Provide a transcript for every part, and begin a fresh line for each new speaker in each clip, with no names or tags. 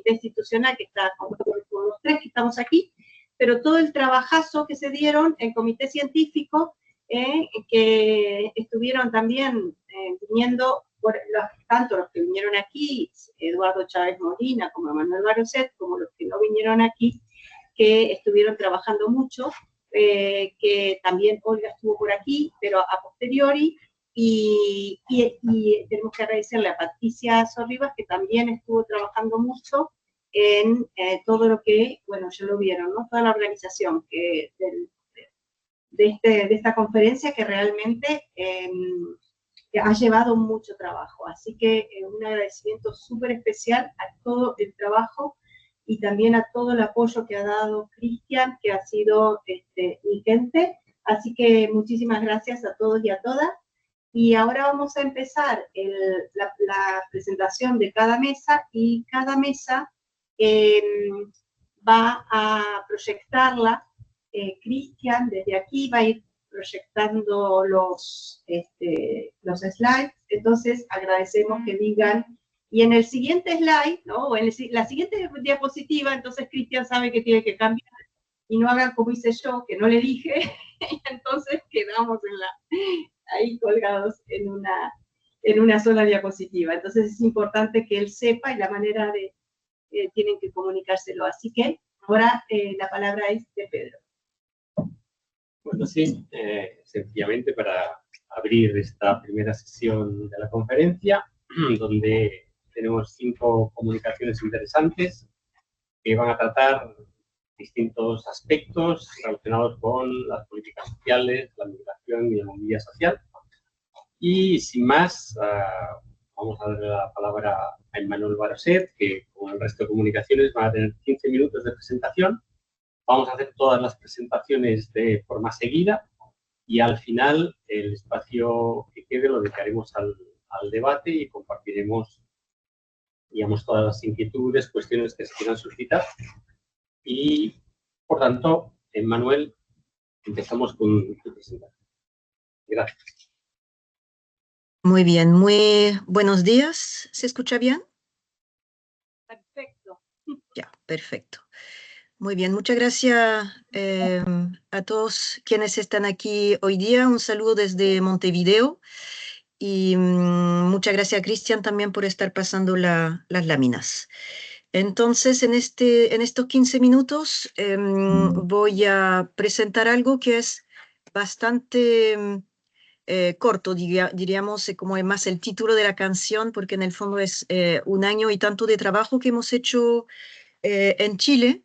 comité institucional que está compuesto por los tres que estamos aquí, pero todo el trabajazo que se dieron, el comité científico, que estuvieron también viniendo, tanto los que vinieron aquí, Eduardo Chávez Molina, como Manuel Baroset, como los que no vinieron aquí, que estuvieron trabajando mucho, que también Olga estuvo por aquí, pero a posteriori, y tenemos que agradecerle a Patricia Sorribas, que también estuvo trabajando mucho en todo lo que, bueno, ya lo vieron, ¿no? Toda la organización de esta conferencia que realmente ha llevado mucho trabajo. Así que un agradecimiento súper especial a todo el trabajo y también a todo el apoyo que ha dado Cristian, que ha sido ingente. Así que muchísimas gracias a todos y a todas. Y ahora vamos a empezar la presentación de cada mesa, y cada mesa va a proyectarla. Cristian desde aquí va a ir proyectando los slides, entonces agradecemos que digan, y en el siguiente slide, ¿no? O en la siguiente diapositiva, entonces Cristian sabe que tiene que cambiar, y no hagan como hice yo, que no le dije, y entonces quedamos ahí colgados en una sola diapositiva. Entonces es importante que él sepa, y la manera de tienen que comunicárselo. Así que ahora la palabra es de Pedro.
Bueno, sí, sencillamente para abrir esta primera sesión de la conferencia, donde tenemos 5 comunicaciones interesantes que van a tratar distintos aspectos relacionados con las políticas sociales, la migración y la movilidad social. Y sin más, vamos a darle la palabra a Emmanuel Baroset, que con el resto de comunicaciones van a tener 15 minutos de presentación. Vamos a hacer todas las presentaciones de forma seguida y al final el espacio que quede lo dedicaremos al debate y compartiremos, digamos, todas las inquietudes, cuestiones que se quieran suscitar. Y, por tanto, Emmanuel, empezamos con tu presentación. Gracias.
Muy bien, muy buenos días. ¿Se escucha bien?
Perfecto.
Ya, perfecto. Muy bien, muchas gracias a todos quienes están aquí hoy día. Un saludo desde Montevideo y muchas gracias a Cristian también por estar pasando las láminas. Entonces, en estos 15 minutos voy a presentar algo que es bastante corto, diríamos, como es más el título de la canción, porque en el fondo es un año y tanto de trabajo que hemos hecho en Chile,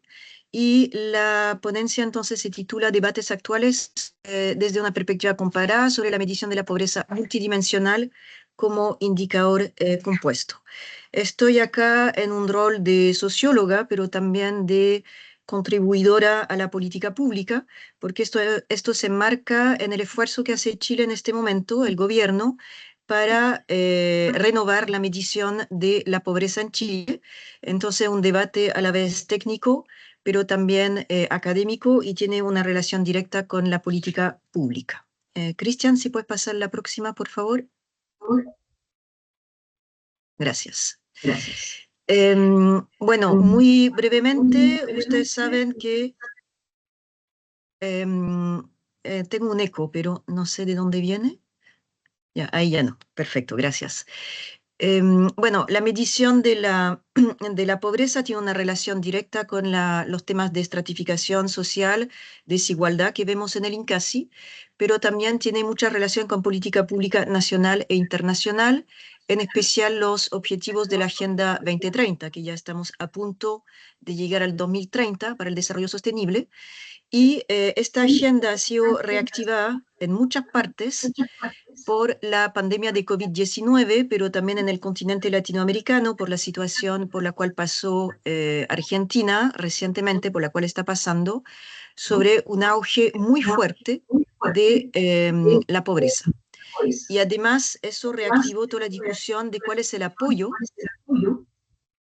y la ponencia entonces se titula Debates actuales desde una perspectiva comparada sobre la medición de la pobreza multidimensional como indicador compuesto. Estoy acá en un rol de socióloga, pero también de contribuidora a la política pública, porque esto se enmarca en el esfuerzo que hace Chile en este momento, el gobierno, para renovar la medición de la pobreza en Chile. Entonces, un debate a la vez técnico, pero también académico, y tiene una relación directa con la política pública. Cristian, si puedes pasar la próxima, por favor. Gracias.
Gracias.
Bueno, muy brevemente, ustedes saben que tengo un eco, pero no sé de dónde viene. Ya, ahí ya no. Perfecto, gracias. Bueno, la medición de la pobreza tiene una relación directa con los temas de estratificación social, desigualdad que vemos en el INCASI, pero también tiene mucha relación con política pública nacional e internacional, en especial los objetivos de la Agenda 2030, que ya estamos a punto de llegar al 2030 para el desarrollo sostenible. Y esta agenda ha sido reactivada en muchas partes por la pandemia de COVID-19, pero también en el continente latinoamericano, por la situación por la cual pasó Argentina recientemente, por la cual está pasando, sobre un auge muy fuerte de la pobreza. Y además eso reactivó toda la discusión de cuál es el apoyo.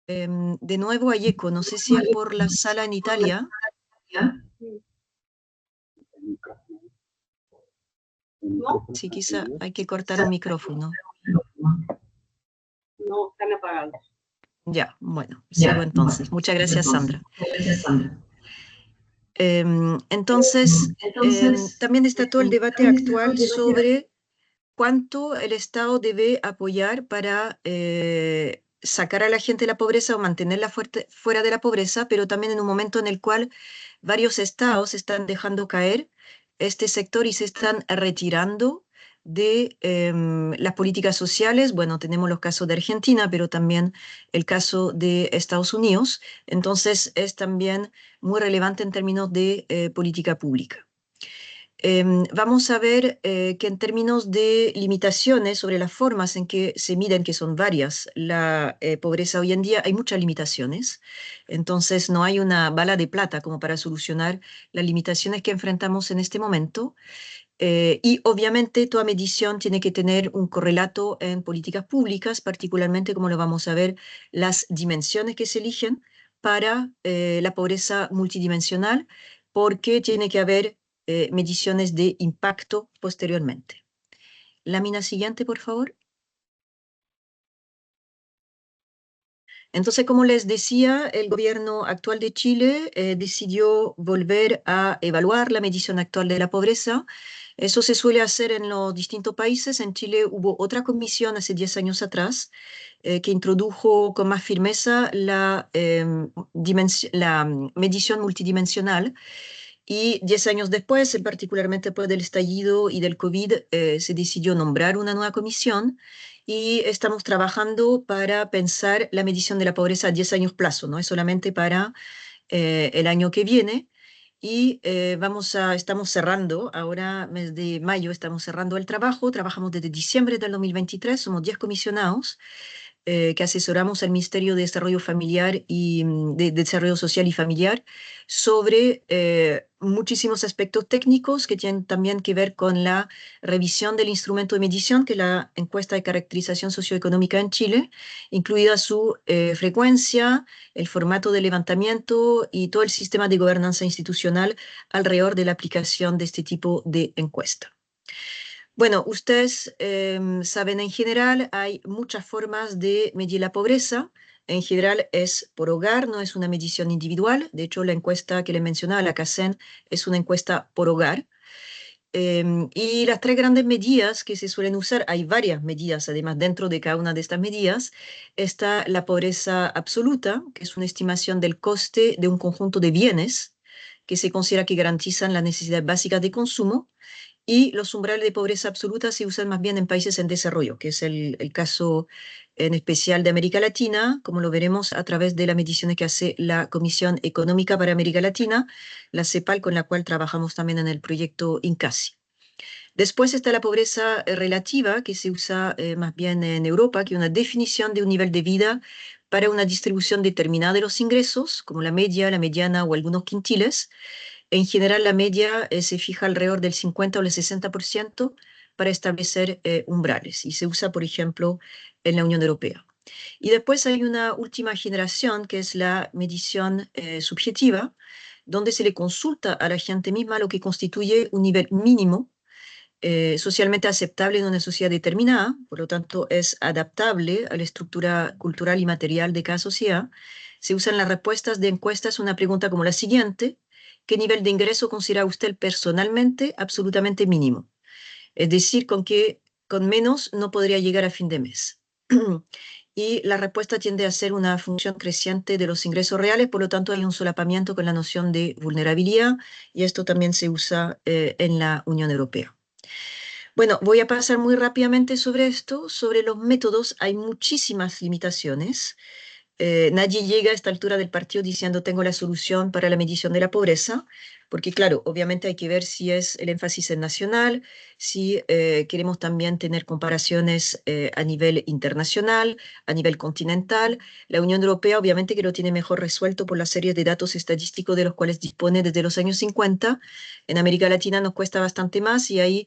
De nuevo hay eco, no sé si es por la sala en Italia. Sí, quizá hay que cortar un micrófono.
No, están apagados.
Ya, bueno, sigo entonces. Muchas gracias, Sandra.
Gracias, Sandra.
Entonces, también está todo el debate actual sobre cuánto el Estado debe apoyar para sacar a la gente de la pobreza o mantenerla fuera de la pobreza, pero también en un momento en el cual varios estados están dejando caer este sector y se están retirando de las políticas sociales. Bueno, tenemos los casos de Argentina, pero también el caso de Estados Unidos. Entonces, es también muy relevante en términos de política pública. Vamos a ver que en términos de limitaciones sobre las formas en que se miden, que son varias, la pobreza hoy en día, hay muchas limitaciones. Entonces no hay una bala de plata como para solucionar las limitaciones que enfrentamos en este momento. Y obviamente toda medición tiene que tener un correlato en políticas públicas, particularmente como lo vamos a ver, las dimensiones que se eligen para la pobreza multidimensional, porque tiene que haber mediciones de impacto posteriormente. Lámina siguiente, por favor. Entonces, como les decía, el gobierno actual de Chile decidió volver a evaluar la medición actual de la pobreza. Eso se suele hacer en los distintos países. En Chile hubo otra comisión hace 10 años atrás que introdujo con más firmeza la medición multidimensional. Y 10 años después, particularmente después del estallido y del COVID, se decidió nombrar una nueva comisión y estamos trabajando para pensar la medición de la pobreza a 10 años plazo, no es solamente para el año que viene. Y estamos cerrando, ahora mes de mayo estamos cerrando el trabajo, trabajamos desde diciembre del 2023, somos 10 comisionados que asesoramos al Ministerio de Desarrollo Familiar y de Desarrollo Social y Familiar sobre muchísimos aspectos técnicos que tienen también que ver con la revisión del instrumento de medición, que es la encuesta de caracterización socioeconómica en Chile, incluida su frecuencia, el formato de levantamiento y todo el sistema de gobernanza institucional alrededor de la aplicación de este tipo de encuesta. Bueno, ustedes saben en general, hay muchas formas de medir la pobreza. En general es por hogar, no es una medición individual. De hecho, la encuesta que les mencionaba, la CACEN, es una encuesta por hogar. Y las tres grandes medidas que se suelen usar, hay varias medidas además dentro de cada una de estas medidas, está la pobreza absoluta, que es una estimación del coste de un conjunto de bienes que se considera que garantizan las necesidades básicas de consumo. Y los umbrales de pobreza absoluta se usan más bien en países en desarrollo, que es el caso en especial de América Latina, como lo veremos a través de las mediciones que hace la Comisión Económica para América Latina, la CEPAL, con la cual trabajamos también en el proyecto INCASI. Después está la pobreza relativa, que se usa más bien en Europa, que es una definición de un nivel de vida para una distribución determinada de los ingresos, como la media, la mediana o algunos quintiles. En general, la media se fija alrededor del 50 o el 60% para establecer umbrales y se usa, por ejemplo, en la Unión Europea. Y después hay una última generación que es la medición subjetiva, donde se le consulta a la gente misma lo que constituye un nivel mínimo socialmente aceptable en una sociedad determinada, por lo tanto es adaptable a la estructura cultural y material de cada sociedad. Se usan las respuestas de encuestas una pregunta como la siguiente: ¿qué nivel de ingreso considera usted personalmente absolutamente mínimo? Es decir, con menos no podría llegar a fin de mes. Y la respuesta tiende a ser una función creciente de los ingresos reales, por lo tanto hay un solapamiento con la noción de vulnerabilidad y esto también se usa en la Unión Europea. Bueno, voy a pasar muy rápidamente sobre esto. Sobre los métodos hay muchísimas limitaciones. Nadie llega a esta altura del partido diciendo tengo la solución para la medición de la pobreza, porque claro, obviamente hay que ver si es el énfasis en nacional, si queremos también tener comparaciones a nivel internacional, a nivel continental. La Unión Europea obviamente que lo tiene mejor resuelto por la serie de datos estadísticos de los cuales dispone desde los años 50. En América Latina nos cuesta bastante más y ahí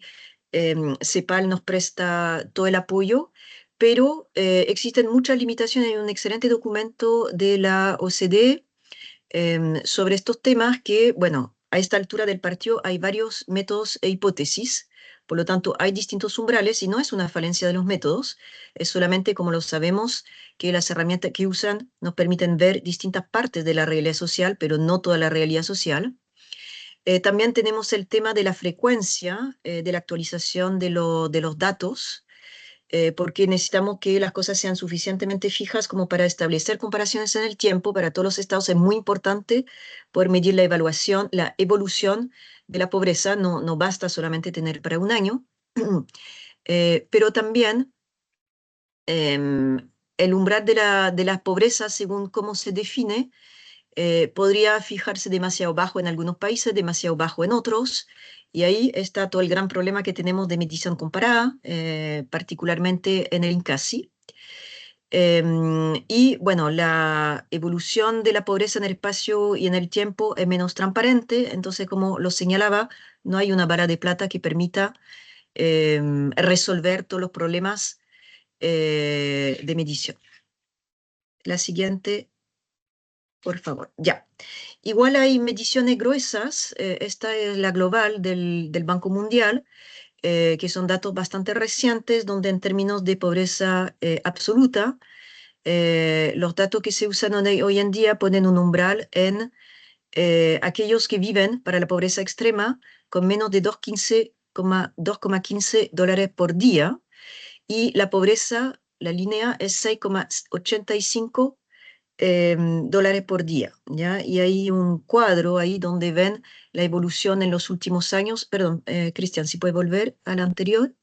CEPAL nos presta todo el apoyo, pero existen muchas limitaciones. Hay un excelente documento de la OCDE sobre estos temas que, bueno, a esta altura del partido hay varios métodos e hipótesis Por lo tanto, hay distintos umbrales y no es una falencia de los métodos, es solamente, como lo sabemos, que las herramientas que usan nos permiten ver distintas partes de la realidad social, pero no toda la realidad social. También tenemos el tema de la frecuencia de la actualización de los datos, porque necesitamos que las cosas sean suficientemente fijas como para establecer comparaciones en el tiempo. Para todos los estados es muy importante poder medir la evolución de la pobreza. No basta solamente tener para un año, pero también el umbral de la pobreza, según cómo se define, podría fijarse demasiado bajo en algunos países, demasiado bajo en otros, y ahí está todo el gran problema que tenemos de medición comparada, particularmente en el INCASI. Y bueno, la evolución de la pobreza en el espacio y en el tiempo es menos transparente, entonces, como lo señalaba, no hay una vara de plata que permita resolver todos los problemas de medición. La siguiente, por favor. Ya. Igual hay mediciones gruesas, esta es la global del Banco Mundial, que son datos bastante recientes, donde en términos de pobreza absoluta, los datos que se usan hoy en día ponen un umbral en aquellos que viven para la pobreza extrema con menos de 2,15 dólares por día, y la pobreza, la línea es 6,85 dólares por día, ¿ya? Y hay un cuadro ahí donde ven la evolución en los últimos años. Perdón, Cristian, si puedes volver al anterior.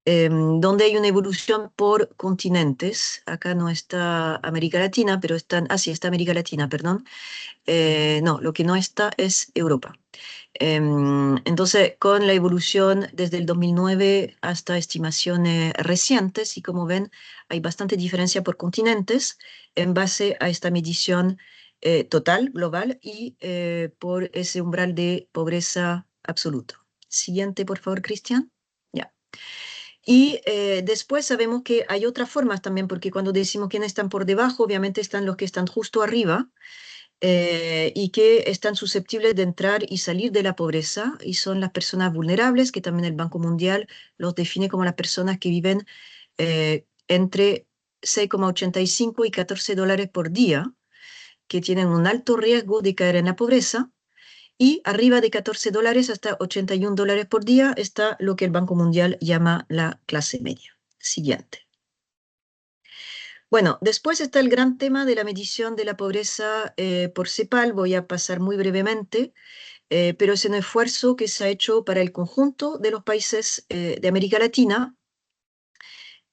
Donde hay una evolución por continentes. Acá no está América Latina, pero están, sí, está América Latina, perdón. No, lo que no está es Europa. Entonces, con la evolución desde el 2009 hasta estimaciones recientes, y como ven, hay bastante diferencia por continentes en base a esta medición total, global, y por ese umbral de pobreza absoluto. Siguiente, por favor, Cristian. Ya. Y después sabemos que hay otras formas también, porque cuando decimos quiénes están por debajo, obviamente están los que están justo arriba, y que están susceptibles de entrar y salir de la pobreza, y son las personas vulnerables, que también el Banco Mundial los define como las personas que viven entre 6,85 y 14 dólares por día, que tienen un alto riesgo de caer en la pobreza, y arriba de 14 dólares hasta 81 dólares por día está lo que el Banco Mundial llama la clase media. Siguiente. Bueno, después está el gran tema de la medición de la pobreza por CEPAL. Voy a pasar muy brevemente, pero es un esfuerzo que se ha hecho para el conjunto de los países de América Latina,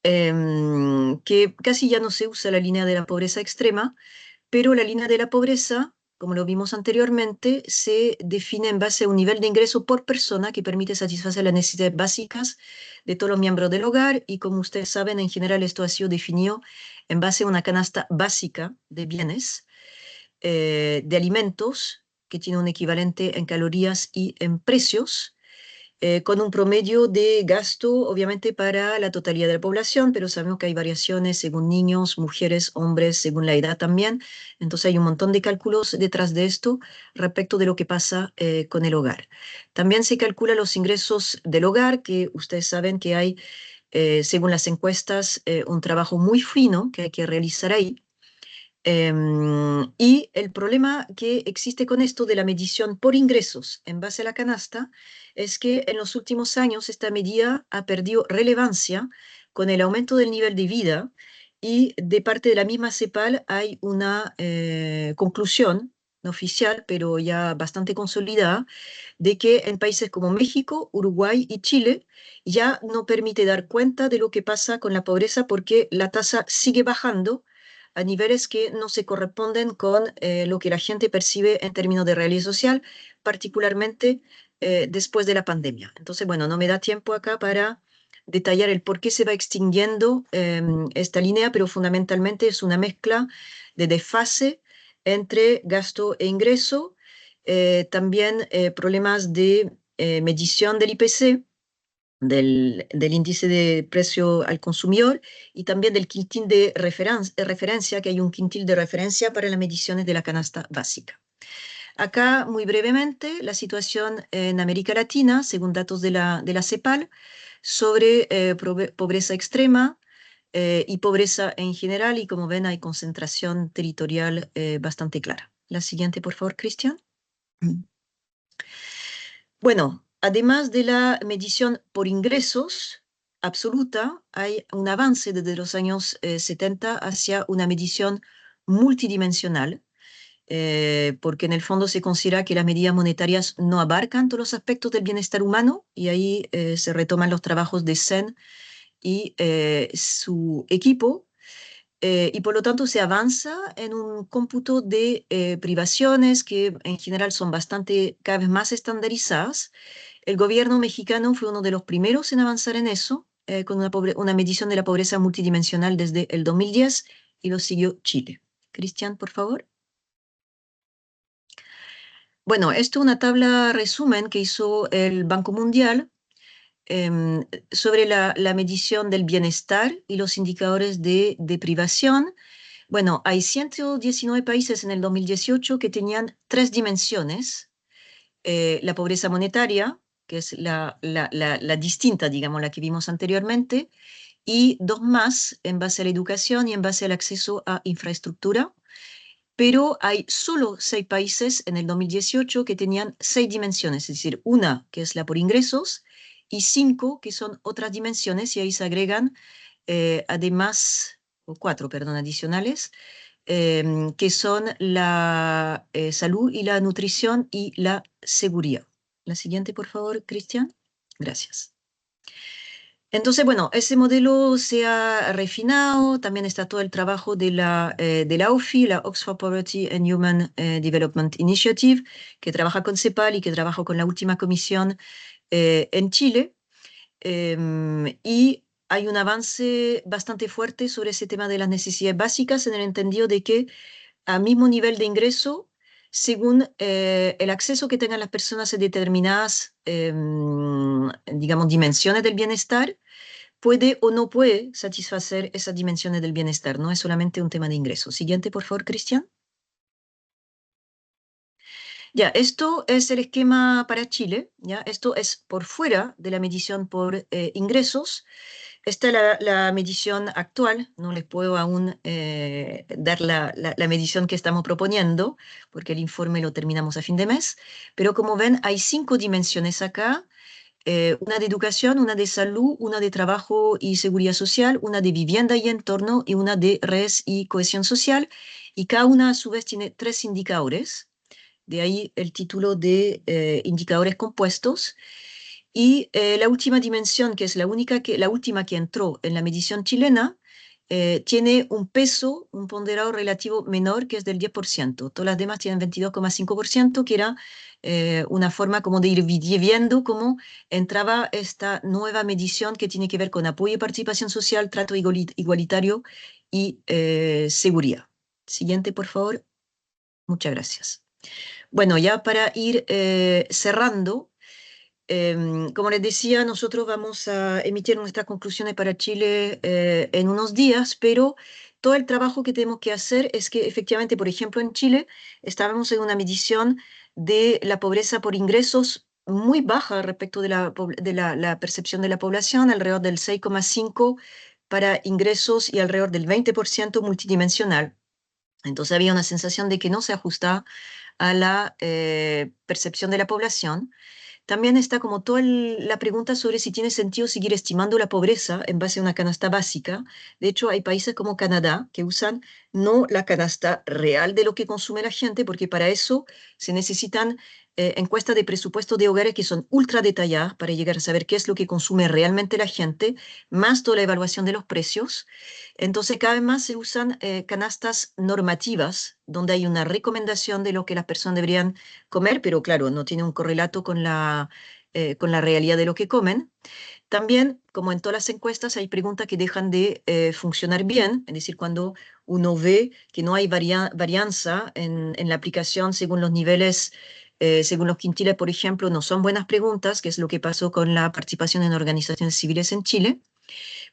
que casi ya no se usa la línea de la pobreza extrema, pero la línea de la pobreza, como lo vimos anteriormente, se define en base a un nivel de ingreso por persona que permite satisfacer las necesidades básicas de todos los miembros del hogar, y como ustedes saben, en general esto ha sido definido en base a una canasta básica de bienes, de alimentos, que tiene un equivalente en calorías y en precios, con un promedio de gasto, obviamente, para la totalidad de la población, pero sabemos que hay variaciones según niños, mujeres, hombres, según la edad también. Entonces hay un montón de cálculos detrás de esto respecto de lo que pasa con el hogar. También se calcula los ingresos del hogar, que ustedes saben que hay, según las encuestas, un trabajo muy fino que hay que realizar ahí. Y el problema que existe con esto de la medición por ingresos en base a la canasta es que en los últimos años esta medida ha perdido relevancia con el aumento del nivel de vida, y de parte de la misma CEPAL hay una conclusión no oficial, pero ya bastante consolidada, de que en países como México, Uruguay y Chile ya no permite dar cuenta de lo que pasa con la pobreza, porque la tasa sigue bajando a niveles que no se corresponden con lo que la gente percibe en términos de realidad social, particularmente después de la pandemia. Entonces, bueno, no me da tiempo acá para detallar el por qué se va extinguiendo esta línea, pero fundamentalmente es una mezcla de desfase entre gasto e ingreso, también problemas de medición del IPC, del índice de precio al consumidor, y también del quintil de referencia, que hay un quintil de referencia para las mediciones de la canasta básica. Acá, muy brevemente, la situación en América Latina, según datos de la CEPAL, sobre pobreza extrema y pobreza en general, y como ven hay concentración territorial bastante clara. La siguiente, por favor, Cristian. Bueno, además de la medición por ingresos absoluta, hay un avance desde los años 70 hacia una medición multidimensional, porque en el fondo se considera que las medidas monetarias no abarcan todos los aspectos del bienestar humano, y ahí se retoman los trabajos de Sen y su equipo, y por lo tanto se avanza en un cómputo de privaciones que en general son cada vez más estandarizadas. El gobierno mexicano fue uno de los primeros en avanzar en eso, con una medición de la pobreza multidimensional desde el 2010, y lo siguió Chile. Cristian, por favor. Bueno, esto es una tabla resumen que hizo el Banco Mundial sobre la medición del bienestar y los indicadores de privación. Bueno, hay 119 países en el 2018 que tenían 3 dimensiones. La pobreza monetaria, que es la distinta, digamos, la que vimos anteriormente, y 2 más en base a la educación y en base al acceso a infraestructura. Pero hay solo 6 países en el 2018 que tenían 6 dimensiones, es decir, una que es la por ingresos y 5 que son otras dimensiones, y ahí se agregan además, o 4, perdón, adicionales, que son la salud y la nutrición y la seguridad. La siguiente, por favor, Cristian. Gracias. Entonces, bueno, ese modelo se ha refinado, también está todo el trabajo de la OPHI, la Oxford Poverty and Human Development Initiative, que trabaja con CEPAL y que trabaja con la última comisión en Chile, y hay un avance bastante fuerte sobre ese tema de las necesidades básicas, en el entendido de que a mismo nivel de ingreso, según el acceso que tengan las personas a determinadas, digamos, dimensiones del bienestar, puede o no puede satisfacer esas dimensiones del bienestar. No es solamente un tema de ingreso. Siguiente, por favor, Cristian. Ya, esto es el esquema para Chile. Ya, esto es por fuera de la medición por ingresos. Esta es la medición actual. No les puedo aún dar la medición que estamos proponiendo, porque el informe lo terminamos a fin de mes. Pero como ven, hay 5 dimensiones acá. Una de educación, una de salud, una de trabajo y seguridad social, una de vivienda y entorno, y una de redes y cohesión social. Y cada una a su vez tiene 3 indicadores. De ahí el título de indicadores compuestos. Y la última dimensión, que es la última que entró en la medición chilena, tiene un peso, un ponderado relativo menor, que es del 10%. Todas las demás tienen 22,5%, que era una forma como de ir viendo cómo entraba esta nueva medición que tiene que ver con apoyo y participación social, trato igualitario y seguridad. Siguiente, por favor. Muchas gracias. Bueno, ya para ir cerrando, como les decía, nosotros vamos a emitir nuestras conclusiones para Chile en unos días, pero todo el trabajo que tenemos que hacer es que efectivamente, por ejemplo, en Chile estábamos en una medición de la pobreza por ingresos muy baja respecto de la percepción de la población, alrededor del 6,5 para ingresos y alrededor del 20% multidimensional. Entonces había una sensación de que no se ajustaba a la percepción de la población. También está como toda la pregunta sobre si tiene sentido seguir estimando la pobreza en base a una canasta básica. De hecho, hay países como Canadá que usan no la canasta real de lo que consume la gente, porque para eso se necesitan encuestas de presupuesto de hogares que son ultra detalladas para llegar a saber qué es lo que consume realmente la gente, más toda la evaluación de los precios. Entonces, cada vez más se usan canastas normativas, donde hay una recomendación de lo que las personas deberían comer, pero claro, no tiene un correlato con la realidad de lo que comen. También, como en todas las encuestas, hay preguntas que dejan de funcionar bien, es decir, cuando uno ve que no hay varianza en la aplicación según los niveles, según los quintiles, por ejemplo, no son buenas preguntas, que es lo que pasó con la participación en organizaciones civiles en Chile.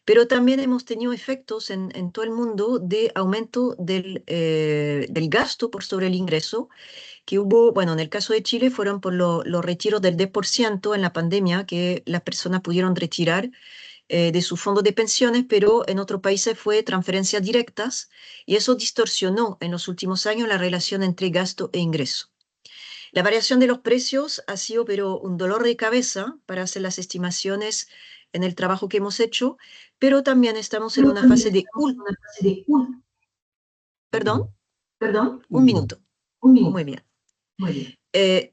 pero también hemos tenido efectos en todo el mundo de aumento del gasto por sobre el ingreso, que hubo, bueno, en el caso de Chile fueron por los retiros del 10% en la pandemia, que las personas pudieron retirar de sus fondos de pensiones, pero en otros países fue transferencias directas, y eso distorsionó en los últimos años la relación entre gasto e ingreso. La variación de los precios ha sido pero un dolor de cabeza para hacer las estimaciones en el trabajo que hemos hecho, pero también estamos en una fase de... ¿Perdón? Un minuto. Muy bien.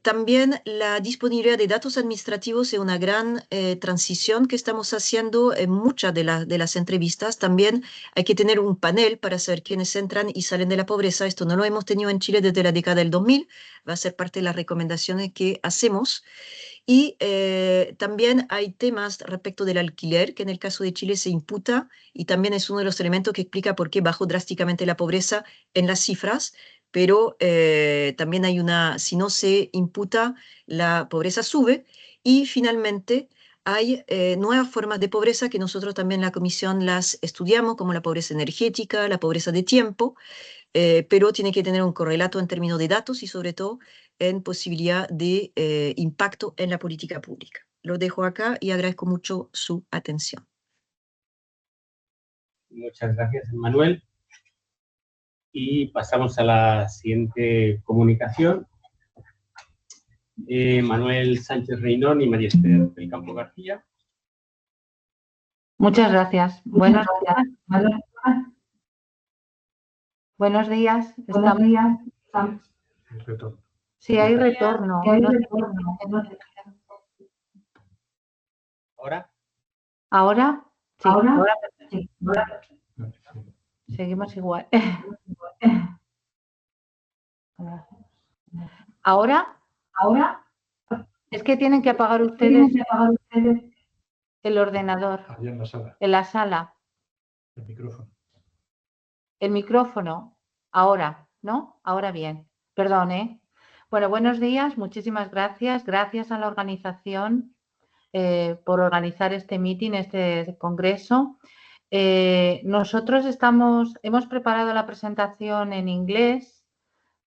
También la disponibilidad de datos administrativos es una gran transición que estamos haciendo en muchas de las entrevistas. También hay que tener un panel para saber quiénes entran y salen de la pobreza. Esto no lo hemos tenido en Chile desde la década del 2000. Va a ser parte de las recomendaciones que hacemos. Y también hay temas respecto del alquiler, que en el caso de Chile se imputa, y también es uno de los elementos que explica por qué bajó drásticamente la pobreza en las cifras, pero también hay si no se imputa, la pobreza sube. Y finalmente hay nuevas formas de pobreza que nosotros también en la comisión las estudiamos, como la pobreza energética, la pobreza de tiempo, pero tiene que tener un correlato en términos de datos y sobre todo en posibilidad de impacto en la política pública. Lo dejo acá y agradezco mucho su atención.
Muchas gracias, Manuel. Y pasamos a la siguiente comunicación. Manuel Sánchez Reynón y María Esther del Campo García.
Muchas gracias. Buenos días. Buenos días. Sí, hay retorno.
¿Ahora?
¿Ahora? Sí, ahora sí. Seguimos igual. ¿Ahora? Es que tienen que apagar ustedes el ordenador.
Allá en la sala.
En la sala.
El micrófono.
El micrófono. Ahora, ¿no? Ahora bien. Perdón, ¿eh? Bueno, buenos días. Muchísimas gracias. Gracias a la organización por organizar este meeting, este congreso. Nosotros hemos preparado la presentación en inglés,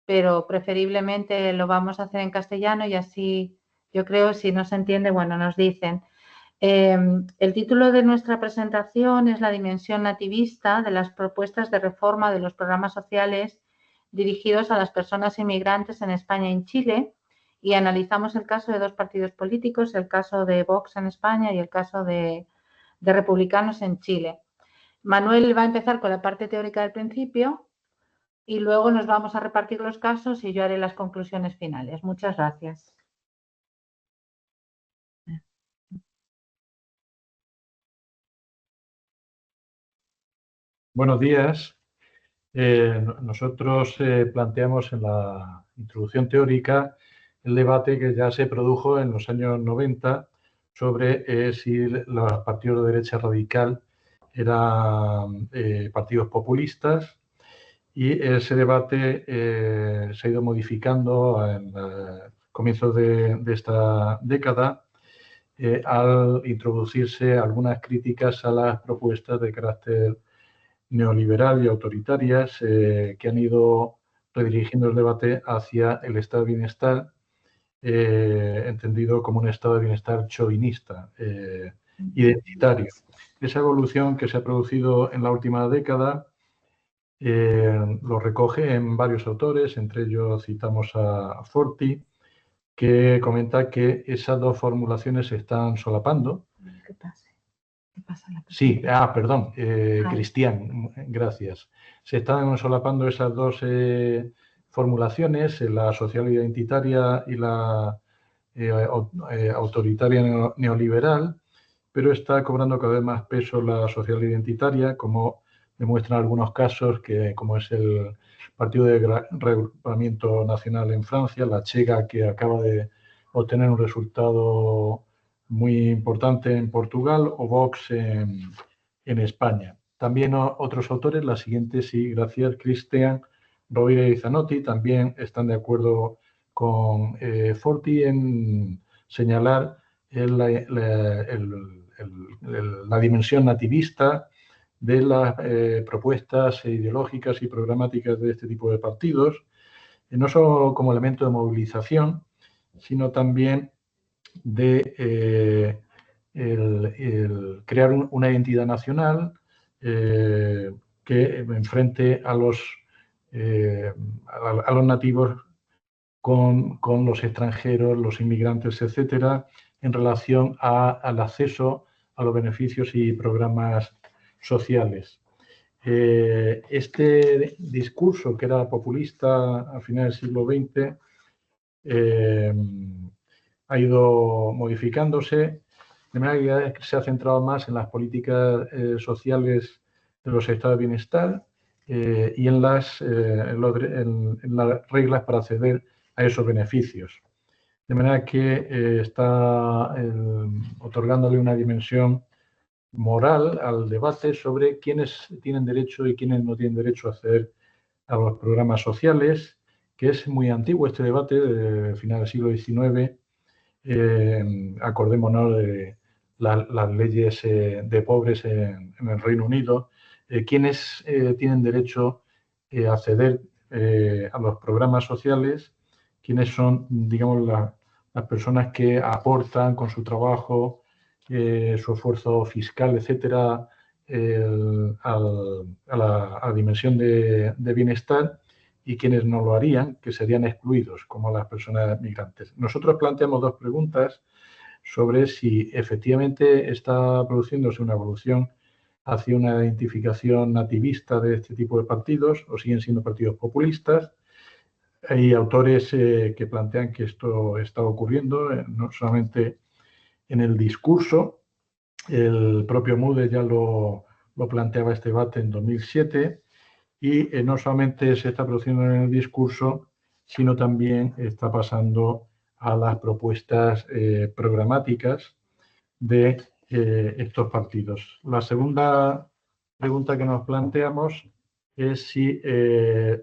pero preferiblemente lo vamos a hacer en castellano y así, yo creo, si no se entiende, bueno, nos dicen. El título de nuestra presentación es La dimensión nativista de las propuestas de reforma de los programas sociales dirigidos a las personas inmigrantes en España y en Chile, y analizamos el caso de dos partidos políticos, el caso de Vox en España y el caso de Republicanos en Chile. Manuel va a empezar con la parte teórica del principio y luego nos vamos a repartir los casos y yo haré las conclusiones finales. Muchas gracias.
Buenos días. Nosotros planteamos en la introducción teórica el debate que ya se produjo en los años 90 sobre si los partidos de derecha radical eran partidos populistas, y ese debate se ha ido modificando en comienzos de esta década al introducirse algunas críticas a las propuestas de carácter neoliberal y autoritarias que han ido redirigiendo el debate hacia el estado de bienestar, entendido como un estado de bienestar chauvinista, identitario. Esa evolución que se ha producido en la última década lo recoge en varios autores, entre ellos citamos a Forti, que comenta que esas dos formulaciones se están solapando.
¿Qué pasa?
Sí, perdón, Cristian, gracias. Se están solapando esas dos formulaciones, la social identitaria y la autoritaria neoliberal, pero está cobrando cada vez más peso la social identitaria, como demuestran algunos casos, como es el Partido de Reagrupamiento Nacional en Francia, la Chega, que acaba de obtener un resultado muy importante en Portugal, o Vox en España. También otros autores, la siguiente, sí, gracias, Cristian, Rovira y Zanotti, también están de acuerdo con Forti en señalar el la dimensión nativista de las propuestas ideológicas y programáticas de este tipo de partidos, no solo como elemento de movilización, sino también de el crear una identidad nacional que enfrente a los nativos con los extranjeros, los inmigrantes, etcétera, en relación al acceso a los beneficios y programas sociales. Este discurso, que era populista a finales del siglo XX, ha ido modificándose, de manera que se ha centrado más en las políticas sociales de los estados de bienestar y en las reglas para acceder a esos beneficios. De manera que está otorgándole una dimensión moral al debate sobre quiénes tienen derecho y quiénes no tienen derecho a acceder a los programas sociales, que es muy antiguo este debate, de final del siglo XIX. Acordémonos de las leyes de pobres en el Reino Unido, quiénes tienen derecho a acceder a los programas sociales, quiénes son, digamos, las personas que aportan con su trabajo, su esfuerzo fiscal, etcétera, a la dimensión de bienestar, y quienes no lo harían, que serían excluidos, como las personas migrantes. Nosotros planteamos dos preguntas sobre si efectivamente está produciéndose una evolución hacia una identificación nativista de este tipo de partidos o siguen siendo partidos populistas. Hay autores que plantean que esto está ocurriendo, no solamente en el discurso. El propio Moody ya lo planteaba este debate en 2007, y no solamente se está produciendo en el discurso, sino también está pasando a las propuestas programáticas de estos partidos. La segunda pregunta que nos planteamos es si se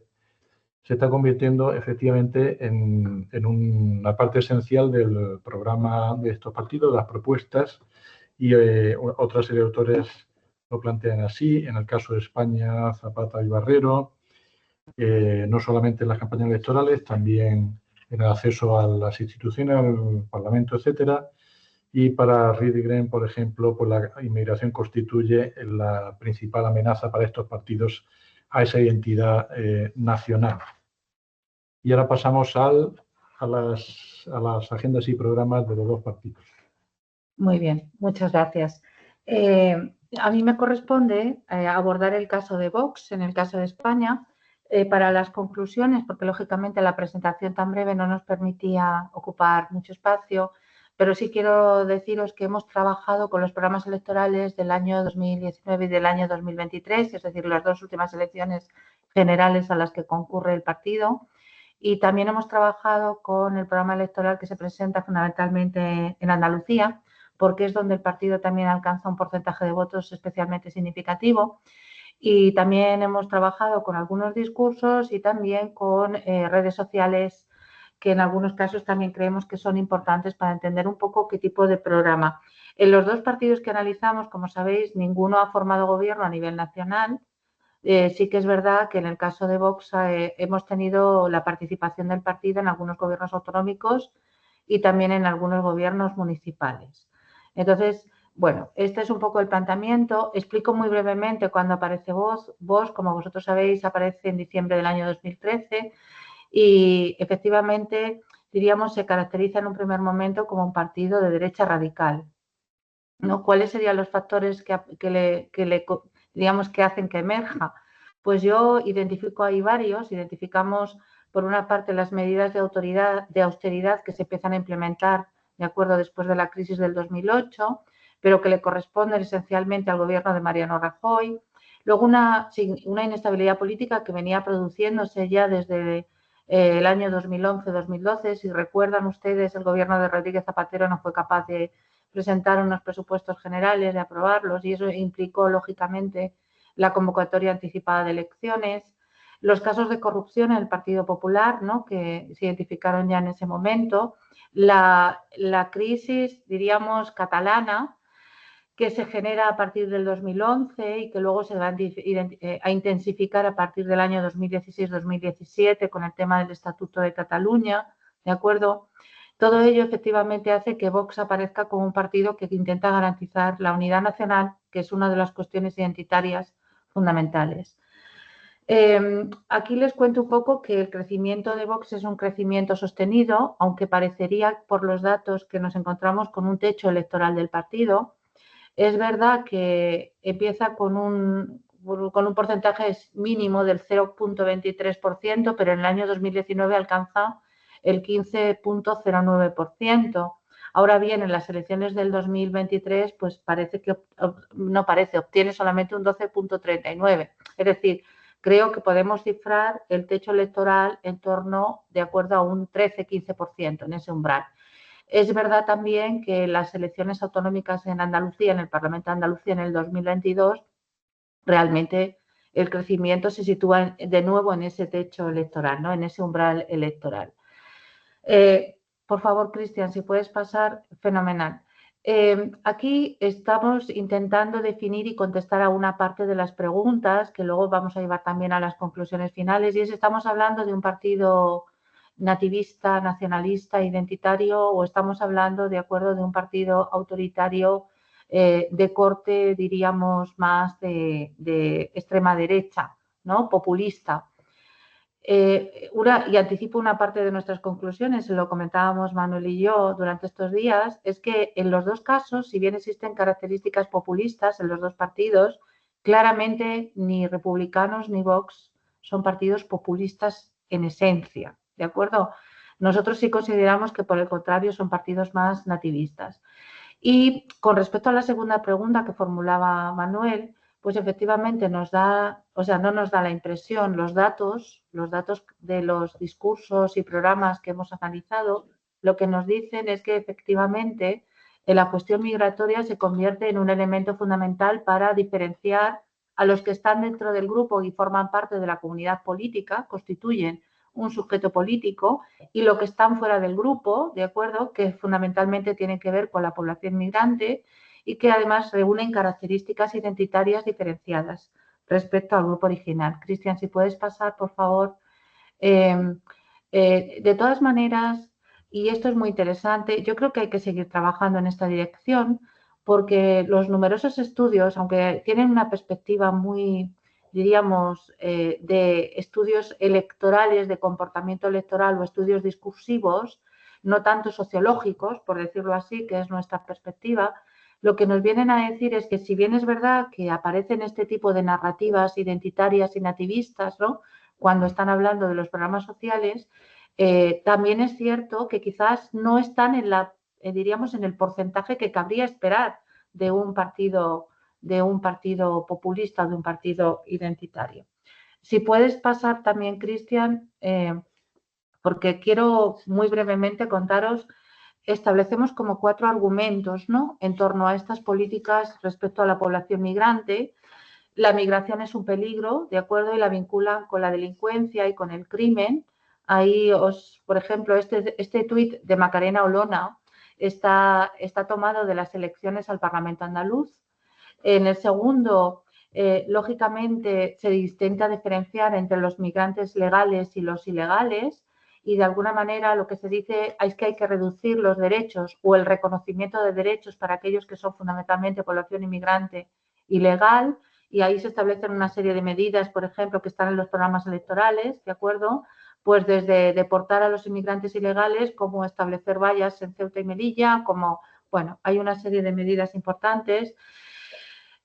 está convirtiendo efectivamente en una parte esencial del programa de estos partidos, las propuestas, y otra serie de autores lo plantean así. En el caso de España, Zapata y Barrero, no solamente en las campañas electorales, también en el acceso a las instituciones, al Parlamento, etcétera. Y para Ridgren, por ejemplo, pues la inmigración constituye la principal amenaza para estos partidos a esa identidad nacional. Y ahora pasamos a las agendas y programas de los dos partidos.
Muy bien, muchas gracias. A mí me corresponde abordar el caso de Vox, en el caso de España, para las conclusiones, porque lógicamente la presentación tan breve no nos permitía ocupar mucho espacio, pero sí quiero deciros que hemos trabajado con los programas electorales del año 2019 y del año 2023, es decir, las dos últimas elecciones generales a las que concurre el partido, y también hemos trabajado con el programa electoral que se presenta fundamentalmente en Andalucía, porque es donde el partido también alcanza un porcentaje de votos especialmente significativo. Y también hemos trabajado con algunos discursos y también con redes sociales, que en algunos casos también creemos que son importantes para entender un poco qué tipo de programa. En los dos partidos que analizamos, como sabéis, ninguno ha formado gobierno a nivel nacional. Sí que es verdad que en el caso de Vox hemos tenido la participación del partido en algunos gobiernos autonómicos y también en algunos gobiernos municipales. Entonces, bueno, este es un poco el planteamiento. Explico muy brevemente cuándo aparece Vox. Como vosotros sabéis, aparece en diciembre del año 2013 y efectivamente, diríamos, se caracteriza en un primer momento como un partido de derecha radical, ¿no? ¿Cuáles serían los factores digamos, que hacen que emerja? Pues yo identifico ahí varios. Identificamos, por una parte, las medidas de austeridad que se empiezan a implementar de acuerdo después de la crisis del 2008, pero que le corresponden esencialmente al gobierno de Mariano Rajoy. Luego una inestabilidad política que venía produciéndose ya desde el año 2011-2012. Si recuerdan ustedes, el gobierno de Rodríguez Zapatero no fue capaz de presentar unos presupuestos generales, de aprobarlos, y eso implicó, lógicamente, la convocatoria anticipada de elecciones. Los casos de corrupción en el Partido Popular, ¿no?, que se identificaron ya en ese momento. La crisis, diríamos, catalana, que se genera a partir del 2011 y que luego se va a intensificar a partir del año 2016-2017 con el tema del Estatuto de Cataluña, ¿de acuerdo? Todo ello efectivamente hace que Vox aparezca como un partido que intenta garantizar la unidad nacional, que es una de las cuestiones identitarias fundamentales. Aquí les cuento un poco que el crecimiento de Vox es un crecimiento sostenido, aunque parecería por los datos que nos encontramos con un techo electoral del partido. Es verdad que empieza con un porcentaje mínimo del 0,23%, pero en el año 2019 alcanza el 15,09%. Ahora bien, en las elecciones del 2023, pues obtiene solamente un 12,39%. Es decir, creo que podemos cifrar el techo electoral en torno, de acuerdo a un 13-15% en ese umbral. Es verdad también que las elecciones autonómicas en Andalucía, en el Parlamento de Andalucía en el 2022, realmente el crecimiento se sitúa de nuevo en ese techo electoral, ¿no? En ese umbral electoral. Por favor, Cristian, si puedes pasar, fenomenal. Aquí estamos intentando definir y contestar a una parte de las preguntas que luego vamos a llevar también a las conclusiones finales, y estamos hablando de un partido nativista, nacionalista, identitario, o estamos hablando, de acuerdo, de un partido autoritario de corte, diríamos, más de extrema derecha, ¿no? Populista. Y anticipo una parte de nuestras conclusiones, lo comentábamos Manuel y yo durante estos días, es que en los dos casos, si bien existen características populistas en los dos partidos, claramente ni republicanos ni Vox son partidos populistas en esencia, ¿de acuerdo? Nosotros sí consideramos que, por el contrario, son partidos más nativistas. Y con respecto a la segunda pregunta que formulaba Manuel, pues efectivamente no nos da la impresión, los datos de los discursos y programas que hemos analizado, lo que nos dicen es que efectivamente la cuestión migratoria se convierte en un elemento fundamental para diferenciar a los que están dentro del grupo y forman parte de la comunidad política, constituyen un sujeto político, y los que están fuera del grupo, ¿de acuerdo?, que fundamentalmente tienen que ver con la población migrante y que además reúnen características identitarias diferenciadas respecto al grupo original. Cristian, si puedes pasar, por favor. De todas maneras, y esto es muy interesante, yo creo que hay que seguir trabajando en esta dirección porque los numerosos estudios, aunque tienen una perspectiva muy, diríamos, de estudios electorales, de comportamiento electoral o estudios discursivos, no tanto sociológicos, por decirlo así, que es nuestra perspectiva, lo que nos vienen a decir es que si bien es verdad que aparecen este tipo de narrativas identitarias y nativistas, ¿no?, cuando están hablando de los programas sociales, también es cierto que quizás no están diríamos, en el porcentaje que cabría esperar de un partido populista, de un partido identitario. Si puedes pasar también, Cristian, porque quiero muy brevemente contaros, establecemos como 4 argumentos, ¿no?, en torno a estas políticas respecto a la población migrante. La migración es un peligro, ¿de acuerdo?, y la vinculan con la delincuencia y con el crimen. Ahí por ejemplo, este tuit de Macarena Olona está tomado de las elecciones al Parlamento andaluz. En el segundo, lógicamente, se intenta diferenciar entre los migrantes legales y los ilegales, y de alguna manera lo que se dice es que hay que reducir los derechos o el reconocimiento de derechos para aquellos que son fundamentalmente población inmigrante ilegal, y ahí se establecen una serie de medidas, por ejemplo, que están en los programas electorales, ¿de acuerdo?, pues desde deportar a los inmigrantes ilegales, como establecer vallas en Ceuta y Melilla, bueno, hay una serie de medidas importantes.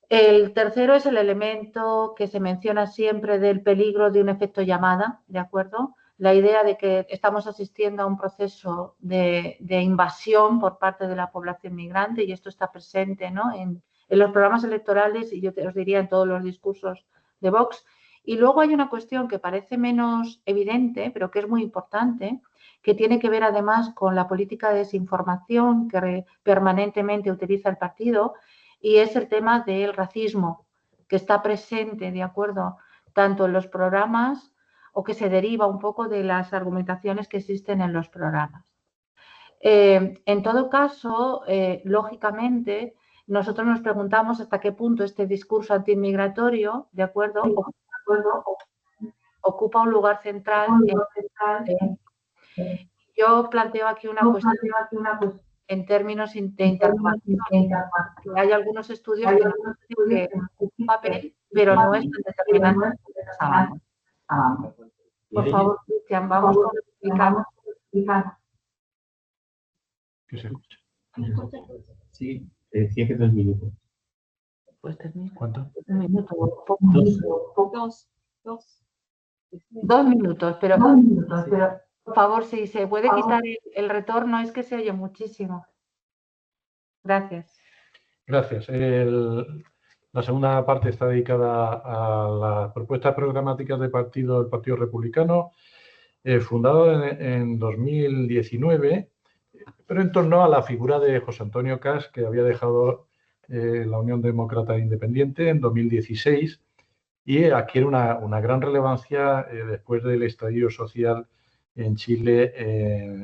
El tercero es el elemento que se menciona siempre del peligro de un efecto llamada, ¿de acuerdo? La idea de que estamos asistiendo a un proceso de invasión por parte de la población migrante, y esto está presente, ¿no?, en los programas electorales, y yo os diría en todos los discursos de Vox. Y luego hay una cuestión que parece menos evidente, pero que es muy importante, que tiene que ver además con la política de desinformación que permanentemente utiliza el partido, y es el tema del racismo, que está presente, ¿de acuerdo?, tanto en los programas, o que se deriva un poco de las argumentaciones que existen en los programas. En todo caso, lógicamente, nosotros nos preguntamos hasta qué punto este discurso antiinmigratorio, ¿de acuerdo?, ocupa un lugar central. Yo planteo aquí una cuestión en términos de interpretación. Hay algunos estudios que nos dicen que ocupa un papel, pero no es tan determinante como pensábamos. Por favor, Cristian, vamos con explicar.
Que se escucha.
Sí, te decía que 2 minutos.
Pues termina.
¿Cuánto?
Un minuto.
2
minutos, pero por favor, si se puede quitar el retorno, es que se oye muchísimo. Gracias.
Gracias. La segunda parte está dedicada a las propuestas programáticas del Partido Republicano, fundado en 2019, pero en torno a la figura de José Antonio Cast, que había dejado la Unión Demócrata Independiente en 2016 y adquiere una gran relevancia después del estallido social en Chile